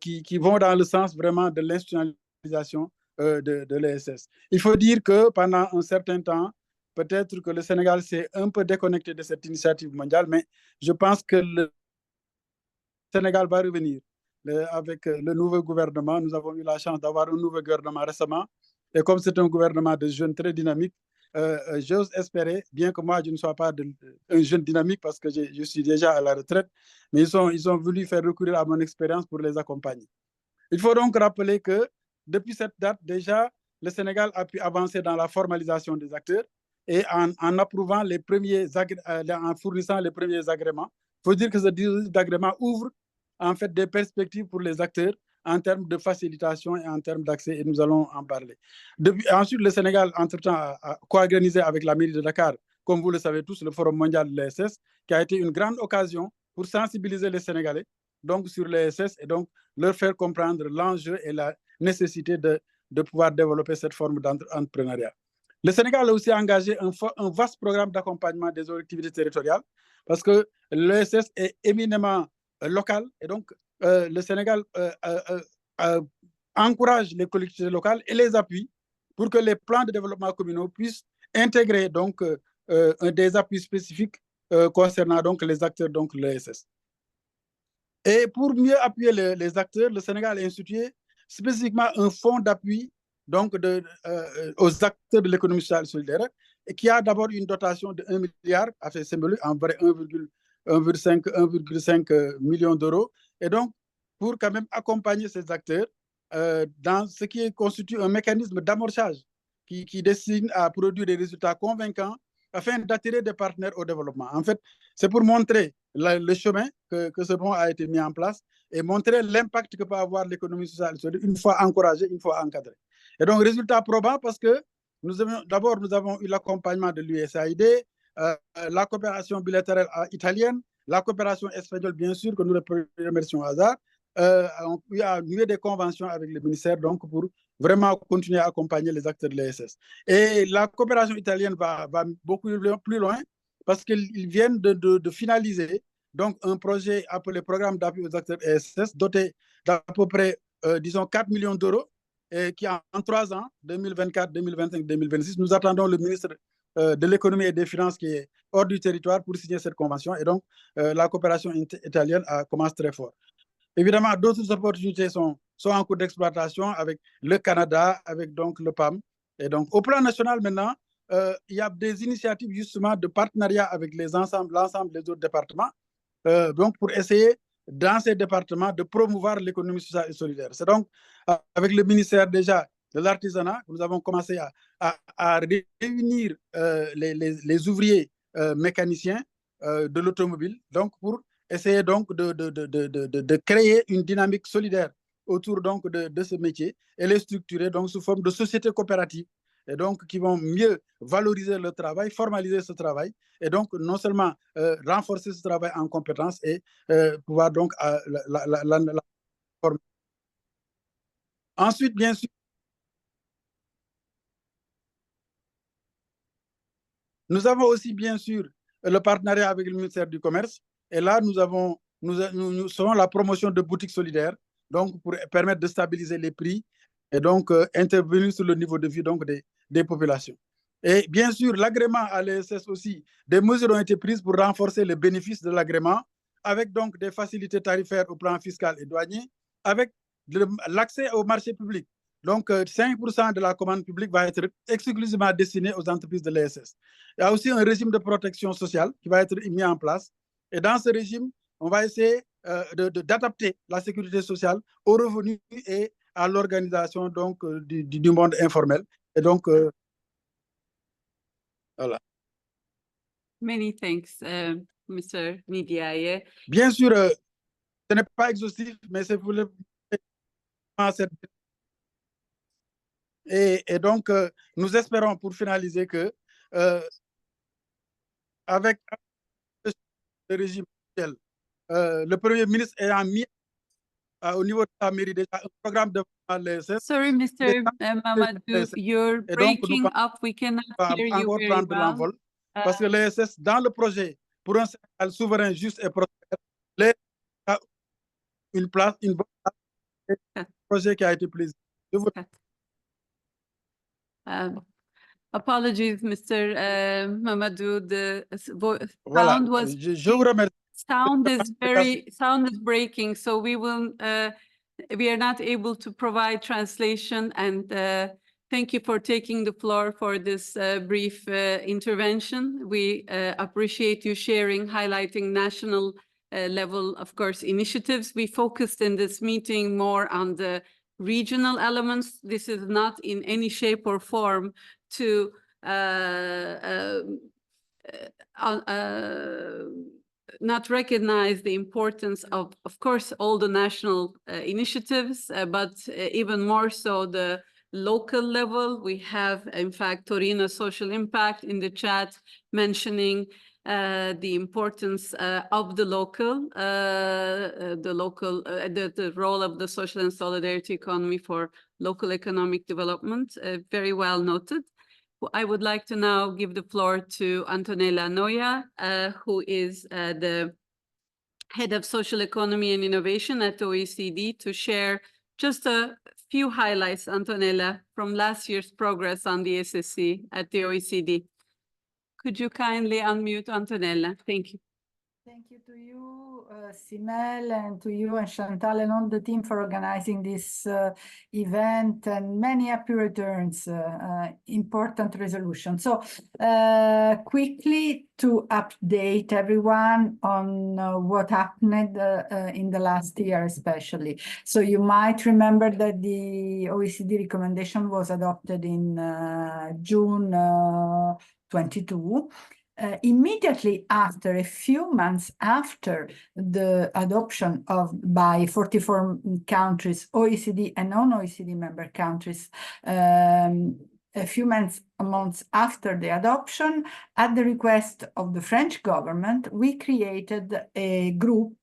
qui vont dans le sens vraiment de l'institutionnalisation de l'ESS. Il faut dire que pendant un certain temps, peut-être que le Sénégal s'est un peu déconnecté de cette initiative mondiale, mais je pense que le Sénégal va revenir avec le nouveau gouvernement. Nous avons eu la chance d'avoir un nouveau gouvernement récemment. Et comme c'est un gouvernement de jeunes très dynamique, j'ose espérer, bien que moi je ne sois pas un jeune dynamique parce que je suis déjà à la retraite, mais ils ont voulu faire recourir à mon expérience pour les accompagner. Il faut donc rappeler que depuis cette date, déjà, le Sénégal a pu avancer dans la formalisation des acteurs et en approuvant les premiers en fournissant les premiers agréments. Il faut dire que ce dispositif d'agrément ouvre en fait des perspectives pour les acteurs en termes de facilitation et en termes d'accès, et nous allons en parler. Ensuite, le Sénégal, entre-temps, a co-organisé avec la mairie de Dakar, comme vous le savez tous, le Forum mondial de l'ESS, qui a été une grande occasion pour sensibiliser les Sénégalais donc, sur l'ESS et donc leur faire comprendre l'enjeu et la nécessité de pouvoir développer cette forme d'entrepreneuriat. Le Sénégal a aussi engagé un vaste programme d'accompagnement des collectivités territoriales parce que l'ESS est éminemment local et donc le Sénégal encourage les collectivités locales et les appuie pour que les plans de développement communaux puissent intégrer donc des appuis spécifiques concernant donc les acteurs de l'ESS. Et pour mieux appuyer les acteurs, le Sénégal a institué spécifiquement un fonds d'appui donc aux acteurs de l'économie sociale et solidaire, et qui a d'abord une dotation de 1 milliard, à fait symbolique, en vrai 1,5 million d'euros, et donc pour quand même accompagner ces acteurs dans ce qui constitue un mécanisme d'amorçage qui destine à produire des résultats convaincants afin d'attirer des partenaires au développement. En fait, c'est pour montrer le chemin que ce fonds a été mis en place et montrer l'impact que peut avoir l'économie sociale une fois encouragée, une fois encadrée. Et donc, résultat probant parce que nous avons eu l'accompagnement de l'USAID, la coopération bilatérale italienne, la coopération espagnole, bien sûr, que nous remercions au hasard. Il y a des conventions avec le ministère donc pour vraiment continuer à accompagner les acteurs de l'ESS. Et la coopération italienne va beaucoup plus loin parce qu'ils viennent de finaliser donc un projet appelé Programme d'appui aux acteurs ESS doté d'à peu près, disons, 4 millions d'euros et qui en 3 ans, 2024, 2025, 2026, nous attendons le ministre de l'économie et des finances qui est hors du territoire pour signer cette convention. Et donc, la coopération italienne commence très fort. Évidemment, d'autres opportunités sont en cours d'exploitation avec le Canada, avec donc le PAM. Et donc, au plan national maintenant, il y a des initiatives justement de partenariat avec l'ensemble des autres départements, donc pour essayer dans ces départements de promouvoir l'économie sociale et solidaire. C'est donc avec le ministère déjà de l'artisanat que nous avons commencé à réunir les ouvriers mécaniciens de l'automobile, donc pour essayer donc de créer une dynamique solidaire autour donc de ce métier et les structurer donc sous forme de sociétés coopératives et donc qui vont mieux valoriser le travail, formaliser ce travail et donc non seulement renforcer ce travail en compétences et pouvoir donc la former. Ensuite, bien sûr, nous avons aussi bien sûr le partenariat avec le ministère du Commerce et là nous serons la promotion de boutiques solidaires donc pour permettre de stabiliser les prix et donc intervenir sur le niveau de vie donc des populations. Et bien sûr, l'agrément à l'ESS aussi, des mesures ont été prises pour renforcer les bénéfices de l'agrément avec donc des facilités tarifaires au plan fiscal et douanier, avec l'accès au marché public. Donc, 5% de la commande publique va être exclusivement destinée aux entreprises de l'ESS. Il y a aussi un régime de protection sociale qui va être mis en place. Et dans ce régime, on va essayer d'adapter la sécurité sociale aux revenus et à l'organisation donc du monde informel. Et donc, voilà. Many thanks, Mr. Ndiaye. Bien sûr, ce n'est pas exhaustif, mais c'est pour le... Et donc, nous espérons pour finaliser que avec le régime actuel, le Premier ministre ayant mis au niveau de la mairie déjà un programme de l'ESS. Sorry, Mr. Mamadou, you're breaking up. We cannot hear you encore very prendre de well. l'envol parce que l'ESS, dans le projet pour un Sénégal souverain, juste et prospère, l'ESS a une place, une bonne place, un projet qui a été plaisir. Apologies, Mr. Mamadou. The Voilà. sound was. Je vous remercie. Sound is breaking, so we are not able to provide translation. And thank you for taking the floor for this brief intervention. We appreciate you sharing, highlighting national level, of course, initiatives. We focused in this meeting more on the regional elements. This is not in any shape or form to not recognize the importance of course, all the national initiatives, but even more so the local level. We have, in fact, Torino Social Impact in the chat mentioning the importance of the role of the social and solidarity economy for local economic development. Very well noted. I would like to now give the floor to Antonella Noia, who is the head of social economy and innovation at OECD, to share just a few highlights, Antonella, from last year's progress on the SSE at the OECD. Could you kindly unmute Antonella? Thank you. Thank you to you, Simel, and to you and Chantal and all the team for organizing this event, and many happy returns, important resolution. So quickly to update everyone on what happened in the last year especially. So you might remember that the OECD recommendation was adopted in June 22. Immediately after, a few months after the adoption by 44 countries, OECD and non-OECD member countries, a few months after the adoption, at the request of the French government, we created a group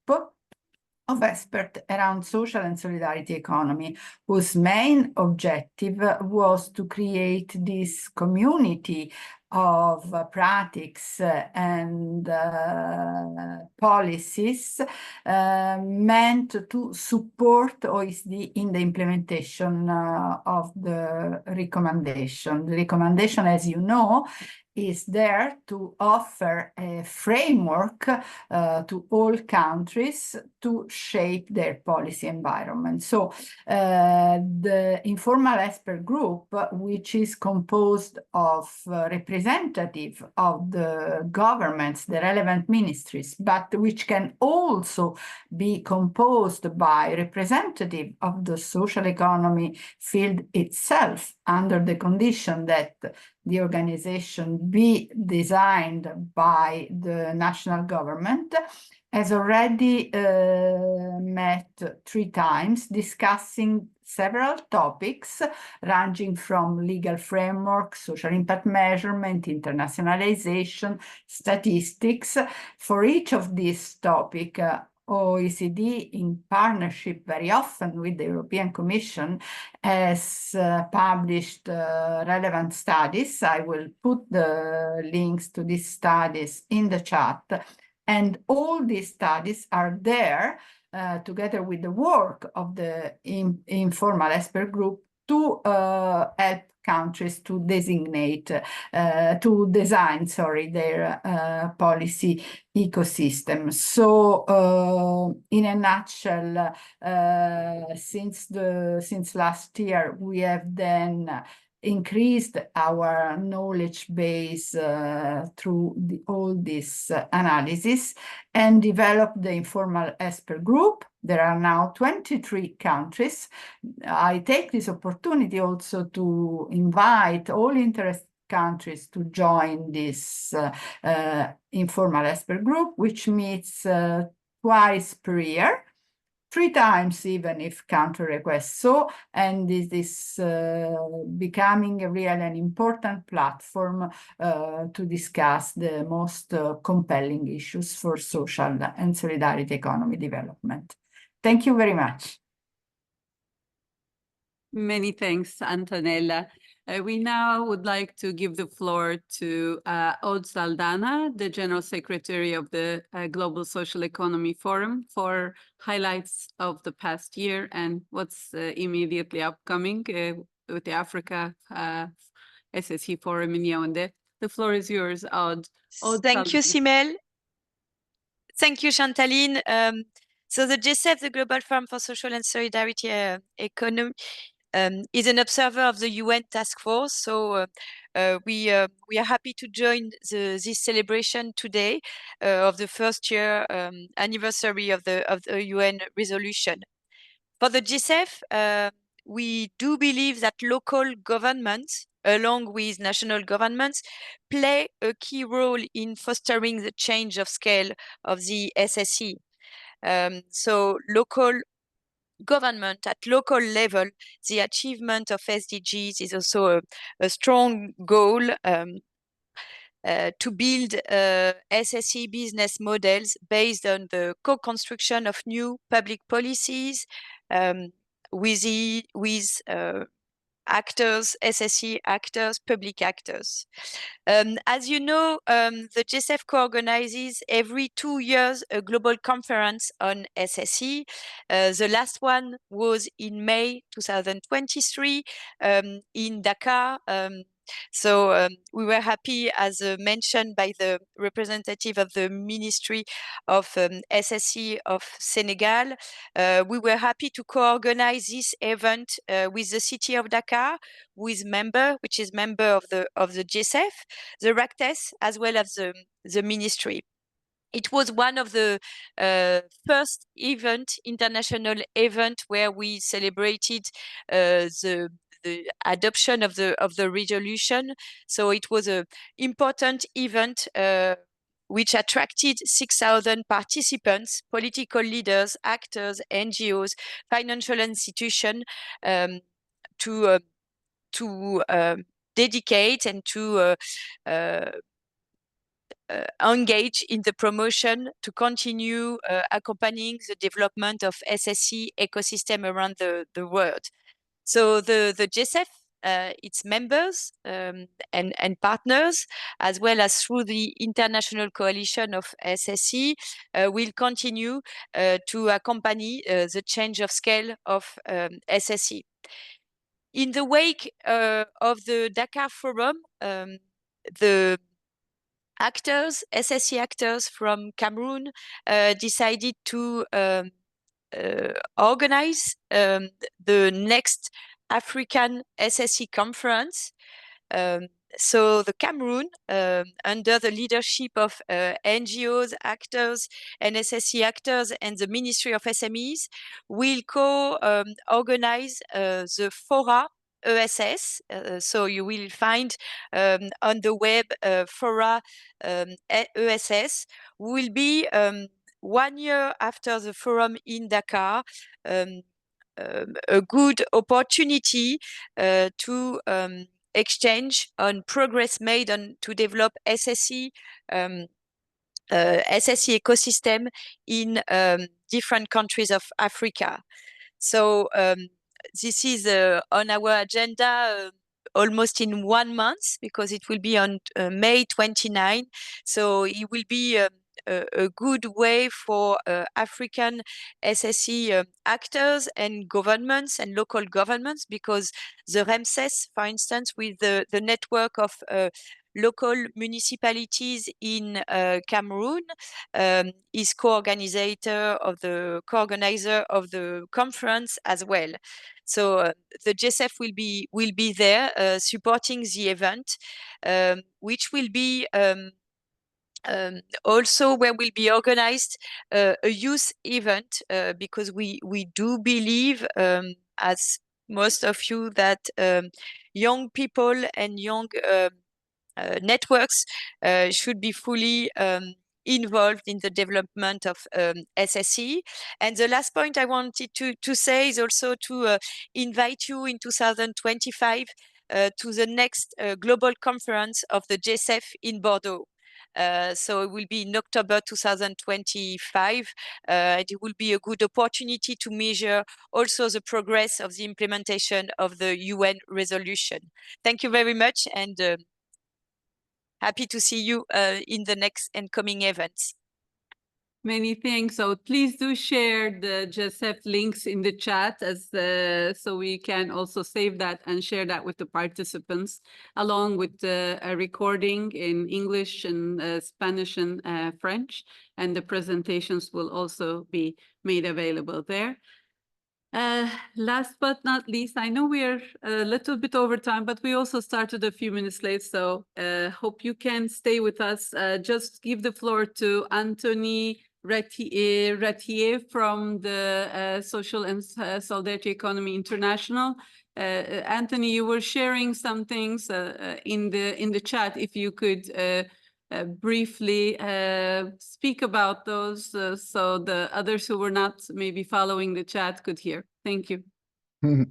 of experts around social and solidarity economy, whose main objective was to create this community of practices and policies meant to support OECD in the implementation of the recommendation. The recommendation, as you know, is there to offer a framework to all countries to shape their policy environment. So the informal expert group, which is composed of representatives of the governments, the relevant ministries, but which can also be composed by representatives of the social economy field itself, under the condition that the organization be designed by the national government, has already met 3 times, discussing several topics ranging from legal framework, social impact measurement, internationalization, statistics. For each of these topics, OECD, in partnership very often with the European Commission, has published relevant studies. I will put the links to these studies in the chat. And all these studies are there together with the work of the informal expert group to help countries to design their policy ecosystem. So in a nutshell, since last year, we have then increased our knowledge base through all this analysis and developed the informal expert group. There are now 23 countries. I take this opportunity also to invite all interested countries to join this informal expert group, which meets twice per year, 3 times even if country requests so, and this is becoming a real and important platform to discuss the most compelling issues for social and solidarity economy development. Thank you very much. Many thanks, Antonella. We now would like to give the floor to Aude Saldana, the General Secretary of the Global Social Economy Forum, for highlights of the past year and what's immediately upcoming with the Africa SSE Forum in Yaoundé. The floor is yours, Aude. Thank you, Simel. Thank you, Chantaline. So the GSF, the Global Forum for Social and Solidarity Economy, is an observer of the UN task force. So we are happy to join this celebration today of the first year anniversary of the UN resolution. For the GSF, we do believe that local governments, along with national governments, play a key role in fostering the change of scale of the SSE. So local government at local level, the achievement of SDGs is also a strong goal to build SSE business models based on the co-construction of new public policies with actors, SSE actors, public actors. As you know, the GSF co-organizes every 2 years a global conference on SSE. The last one was in May 2023 in Dakar. So we were happy, as mentioned by the representative of the Ministry of SSE of Senegal. We were happy to co-organize this event with the city of Dakar, which is member of the GSF, the RACTES, as well as the ministry. It was one of the first international event where we celebrated the adoption of the resolution. So it was an important event which attracted 6,000 participants, political leaders, actors, NGOs, financial institutions to dedicate and to engage in the promotion to continue accompanying the development of SSE ecosystem around the world. So the GSF, its members and partners, as well as through the international coalition of SSE, will continue to accompany the change of scale of SSE. In the wake of the Dakar Forum, the SSE actors from Cameroon decided to organize the next African SSE conference. So the Cameroon, under the leadership of NGOs, actors, and SSE actors and the Ministry of SMEs, will co-organize the Fora ESS. So you will find on the web Fora ESS will be 1 year after the forum in Dakar, a good opportunity to exchange on progress made on to develop SSE SSE ecosystem in different countries of Africa. So this is on our agenda almost in 1 month, because it will be on May 29. So it will be a good way for African SSE actors and governments and local governments, because the REMSES, for instance, with the network of local municipalities in Cameroon, is co-organizer of the conference as well. So the GSF will be there supporting the event, which will be also where will be organized a youth event, because we do believe, as most of you, that young people and young networks should be fully involved in the development of SSE. And the last point I wanted to say is also to invite you in 2025 to the next global conference of the GSF in Bordeaux. So it will be in October 2025. It will be a good opportunity to measure also the progress of the implementation of the UN resolution. Thank you very much, and happy to see you in the next and coming events. Many thanks. So please do share the GSF links in the chat, as so we can also save that and share that with the participants, along with a recording in English and Spanish and French. And the presentations will also be made available there. Last but not least, I know we are a little bit over time, but we also started a few minutes late, so hope you can stay with us. Just give the floor to Anthony Ratier from the Social and Solidarity Economy International. Anthony, you were sharing some things in the chat. If you could briefly speak about those so the others who were not maybe following the chat could hear. Thank you.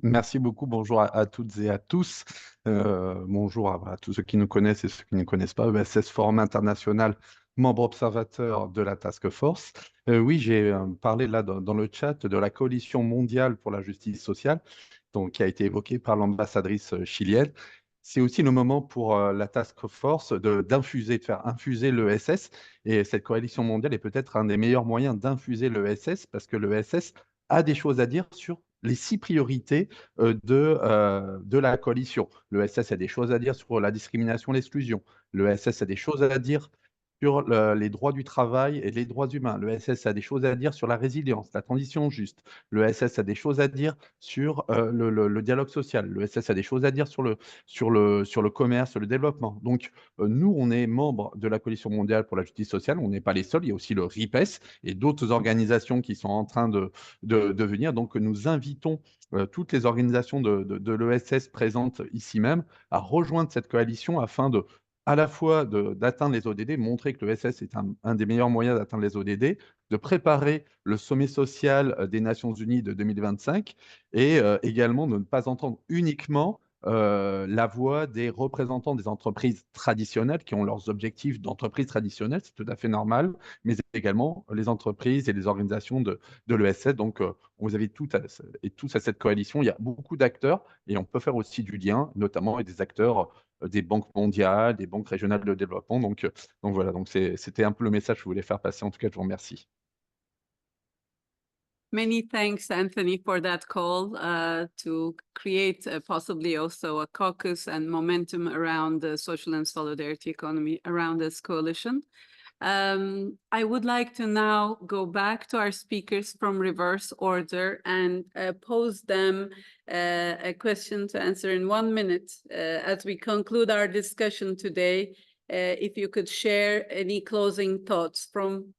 Merci beaucoup. Bonjour à toutes et à tous. Bonjour à tous ceux qui nous connaissent et ceux qui ne connaissent pas. ESS Forum International, membre observateur de la Task Force. Oui, j'ai parlé là dans le chat de la Coalition mondiale pour la justice sociale, donc, qui a été évoquée par l'ambassadrice chilienne. C'est aussi le moment pour la Task Force de faire infuser l'ESS. Et cette coalition mondiale est peut-être un des meilleurs moyens d'infuser l'ESS, parce que l'ESS a des choses à dire sur les 6 priorités de la coalition. L'ESS a des choses à dire sur la discrimination et l'exclusion. L'ESS a des choses à dire sur les droits du travail et les droits humains. L'ESS a des choses à dire sur la résilience, la transition juste. L'ESS a des choses à dire sur le dialogue social. L'ESS a des choses à dire sur le commerce, le développement. Donc, nous, on est membre de la Coalition mondiale pour la justice sociale. On n'est pas les seuls. Il y a aussi le RIPES et d'autres organisations qui sont en train de venir. Donc, nous invitons toutes les organisations de l'ESS présentes ici même à rejoindre cette coalition afin à la fois d'atteindre les ODD, montrer que l'ESS est un des meilleurs moyens d'atteindre les ODD, de préparer le sommet social des Nations Unies de 2025 et également de ne pas entendre uniquement la voix des représentants des entreprises traditionnelles qui ont leurs objectifs d'entreprise traditionnelle, c'est tout à fait normal, mais également les entreprises et les organisations de l'ESS. Donc, on vous invite tous à cette coalition. Il y a beaucoup d'acteurs et on peut faire aussi du lien, notamment avec des acteurs des banques mondiales, des banques régionales de développement. Donc voilà, donc c'était un peu le message que je voulais faire passer. En tout cas, je vous remercie. Many thanks, Anthony, for that call to create possibly also a caucus and momentum around the social and solidarity economy around this coalition. I would like to now go back to our speakers from reverse order and pose them a question to answer in 1 minute. As we conclude our discussion today, if you could share any closing thoughts from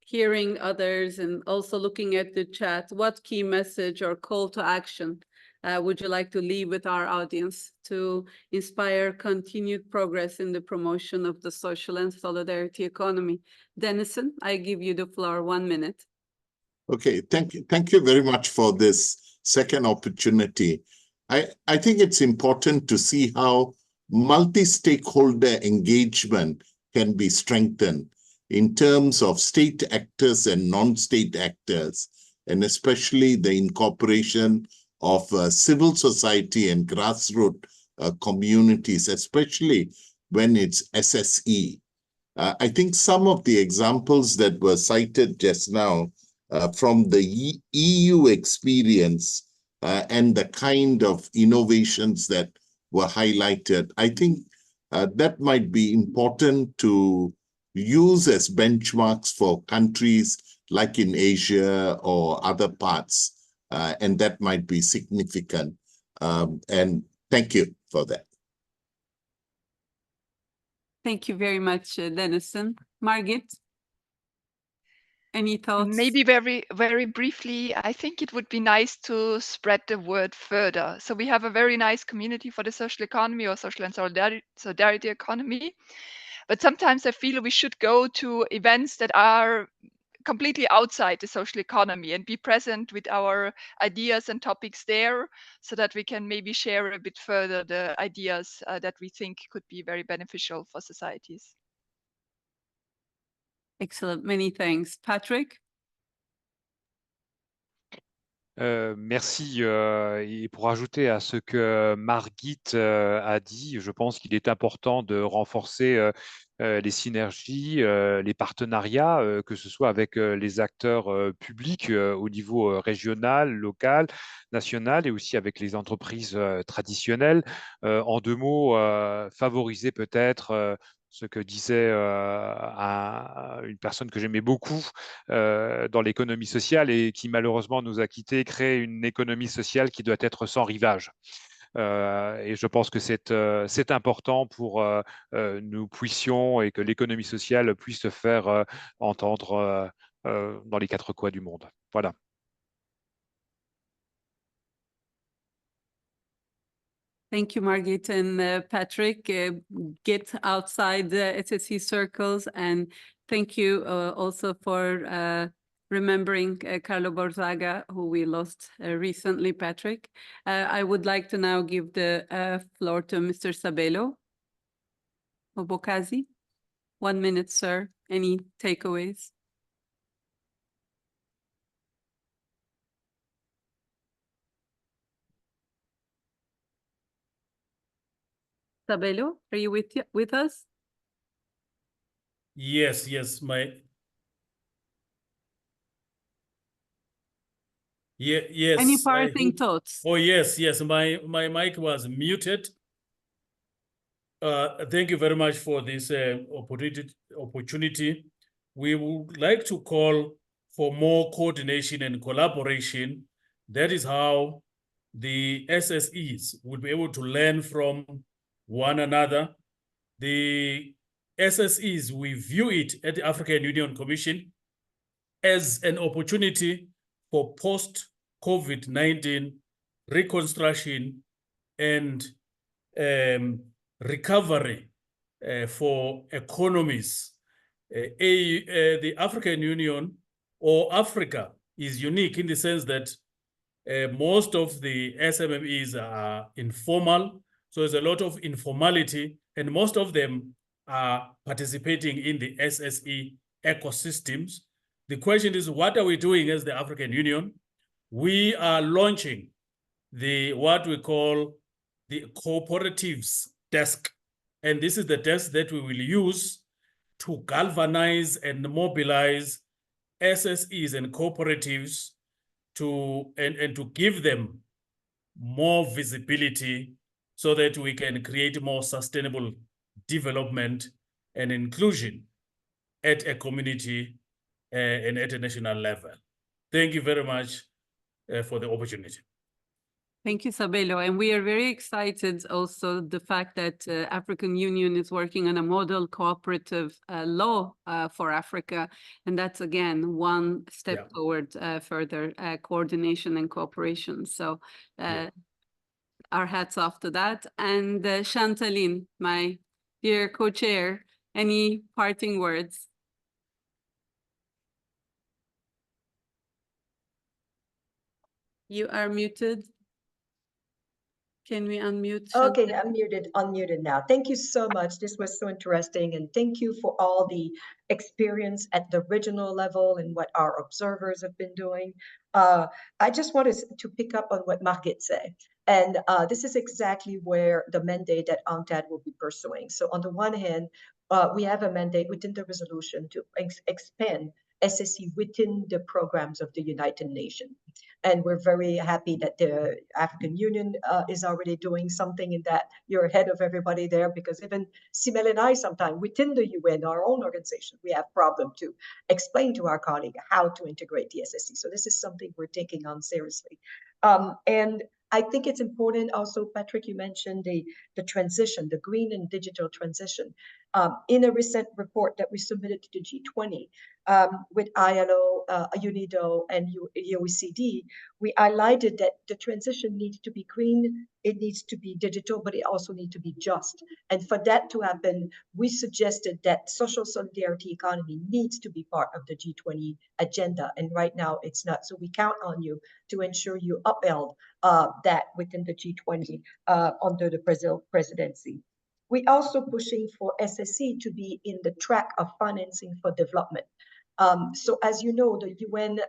hearing others and also looking at the chat, what key message or call to action would you like to leave with our audience to inspire continued progress in the promotion of the social and solidarity economy? Dennison, I give you the floor, 1 minute. Okay, thank you very much for this second opportunity. I think it's important to see how multi-stakeholder engagement can be strengthened in terms of state actors and non-state actors, and especially the incorporation of civil society and grassroots communities, especially when it's SSE. I think some of the examples that were cited just now from the EU experience and the kind of innovations that were highlighted, I think that might be important to use as benchmarks for countries like in Asia or other parts, and that might be significant. And thank you for that. Thank you very much, Dennison. Margit, any thoughts? Maybe very, very briefly, I think it would be nice to spread the word further. So we have a very nice community for the social economy or social and solidarity economy. But sometimes I feel we should go to events that are completely outside the social economy and be present with our ideas and topics there so that we can maybe share a bit further the ideas that we think could be very beneficial for societies. Excellent, many thanks. Patrick? Merci. Et pour ajouter à ce que Margit a dit, je pense qu'il est important de renforcer les synergies, les partenariats, que ce soit avec les acteurs publics au niveau régional, local, national et aussi avec les entreprises traditionnelles. En 2 mots, favoriser peut-être ce que disait une personne que j'aimais beaucoup dans l'économie sociale et qui malheureusement nous a quittés, créer une économie sociale qui doit être sans rivage. Et je pense que c'est important pour nous puissions et que l'économie sociale puisse se faire entendre dans les 4 coins du monde. Voilà. Thank you, Margit and Patrick. Get outside the SSE circles, and thank you also for remembering Carlo Borzaga, who we lost recently, Patrick. I would like to now give the floor to Mr. Sabelo Obokazi. 1 minute, sir. Any takeaways? Sabelo, are you with us? Yes, yes. Any parting thoughts? Oh, yes, my mic was muted. Thank you very much for this opportunity. We would like to call for more coordination and collaboration. That is how the SSEs will be able to learn from one another. The SSEs, we view it at the African Union Commission as an opportunity for post-COVID-19 reconstruction and recovery for economies. The African Union or Africa is unique in the sense that most of the SMMEs are informal So there's a lot of informality, and most of them are participating in the SSE ecosystems. The question is, what are we doing as the African Union? We are launching what we call the cooperatives desk. And this is the desk that we will use to galvanize and mobilize SSEs and cooperatives and to give them more visibility so that we can create more sustainable development and inclusion at a community and at a national level. Thank you very much for the opportunity. Thank you, Sabelo. And we are very excited also the fact that African Union is working on a model cooperative law for Africa. And that's, again, one step toward further coordination and cooperation. So our hats off to that. And Chantaline, my dear co-chair, any parting words? You are muted. Can we unmute? Okay, I'm unmuted now. Thank you so much. This was so interesting. And thank you for all the experience at the regional level and what our observers have been doing. I just wanted to pick up on what Margit said. And this is exactly where the mandate that UNCTAD will be pursuing. So on the one hand, we have a mandate within the resolution to expand SSE within the programs of the United Nations. And we're very happy that the African Union is already doing something in that. You're ahead of everybody there, because even Simel and I sometimes within the UN, our own organization, we have problem to explain to our colleague how to integrate the SSE. So this is something we're taking on seriously. And I think it's important also, Patrick, you mentioned the transition, the green and digital transition. In a recent report that we submitted to the G20 with ILO, UNIDO, and OECD, we highlighted that the transition needs to be green, it needs to be digital, but it also needs to be just. And for that to happen, we suggested that social solidarity economy needs to be part of the G20 agenda. And right now it's not. So we count on you to ensure you upheld that within the G20 under the Brazil presidency. We're also pushing for SSE to be in the track of financing for development. So as you know, the UN,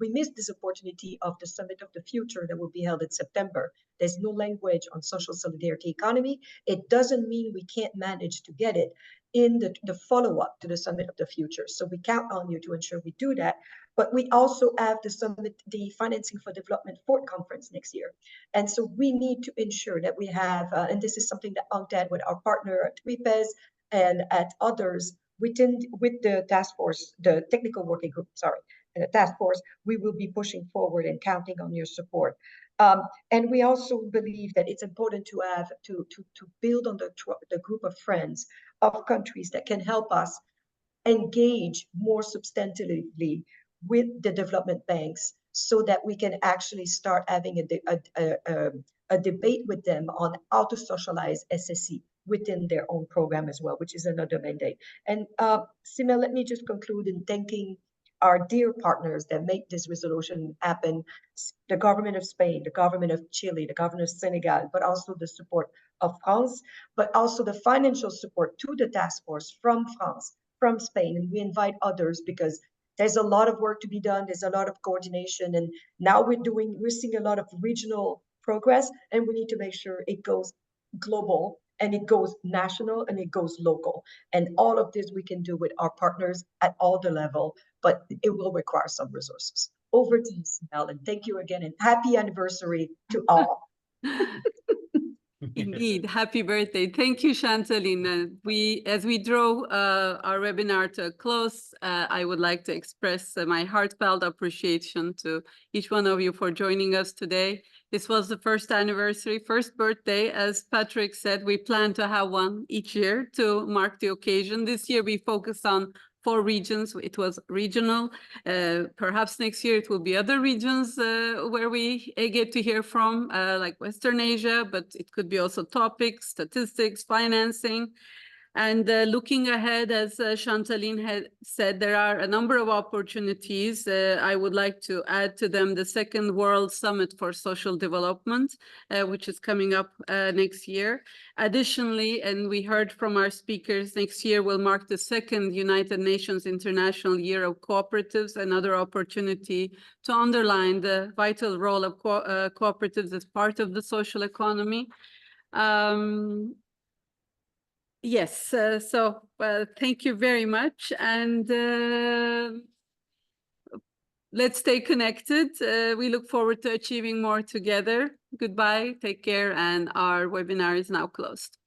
we missed this opportunity of the Summit of the Future that will be held in September. There's no language on social solidarity economy. It doesn't mean we can't manage to get it in the follow-up to the Summit of the Future. So we count on you to ensure we do that. But we also have the Summit, the Financing for Development Fourth Conference next year. And so we need to ensure that we have, and this is something that UNCTAD with our partner at RIPES and at others, with the task force, the technical working group, and the task force, we will be pushing forward and counting on your support. And we also believe that it's important to have to build on the group of friends of countries that can help us engage more substantively with the development banks, so that we can actually start having a debate with them on how to socialize SSE within their own program as well, which is another mandate. And Simel, let me just conclude in thanking our dear partners that make this resolution happen, the government of Spain, the government of Chile, the government of Senegal, but also the support of France, but also the financial support to the task force from France, from Spain. And we invite others because there's a lot of work to be done. There's a lot of coordination. And now we're seeing a lot of regional progress, and we need to make sure it goes global and it goes national and it goes local. And all of this we can do with our partners at all the level, but it will require some resources. Over to you, Simel, and thank you again, and happy anniversary to all. Indeed, happy birthday. Thank you, Chantaline. As we draw our webinar to a close, I would like to express my heartfelt appreciation to each one of you for joining us today. This was the first anniversary, first birthday. As Patrick said, we plan to have one each year to mark the occasion. This year we focused on 4 regions. It was regional. Perhaps next year it will be other regions where we get to hear from, like Western Asia, but it could be also topics, statistics, financing. And looking ahead, as Chantaline had said, there are a number of opportunities. I would like to add to them the Second World Summit for Social Development, which is coming up next year. Additionally, and we heard from our speakers, next year will mark the second United Nations International Year of Cooperatives, another opportunity to underline the vital role of cooperatives as part of the social economy. Yes, thank you very much, and let's stay connected. We look forward to achieving more together. Goodbye, take care, and our webinar is now closed.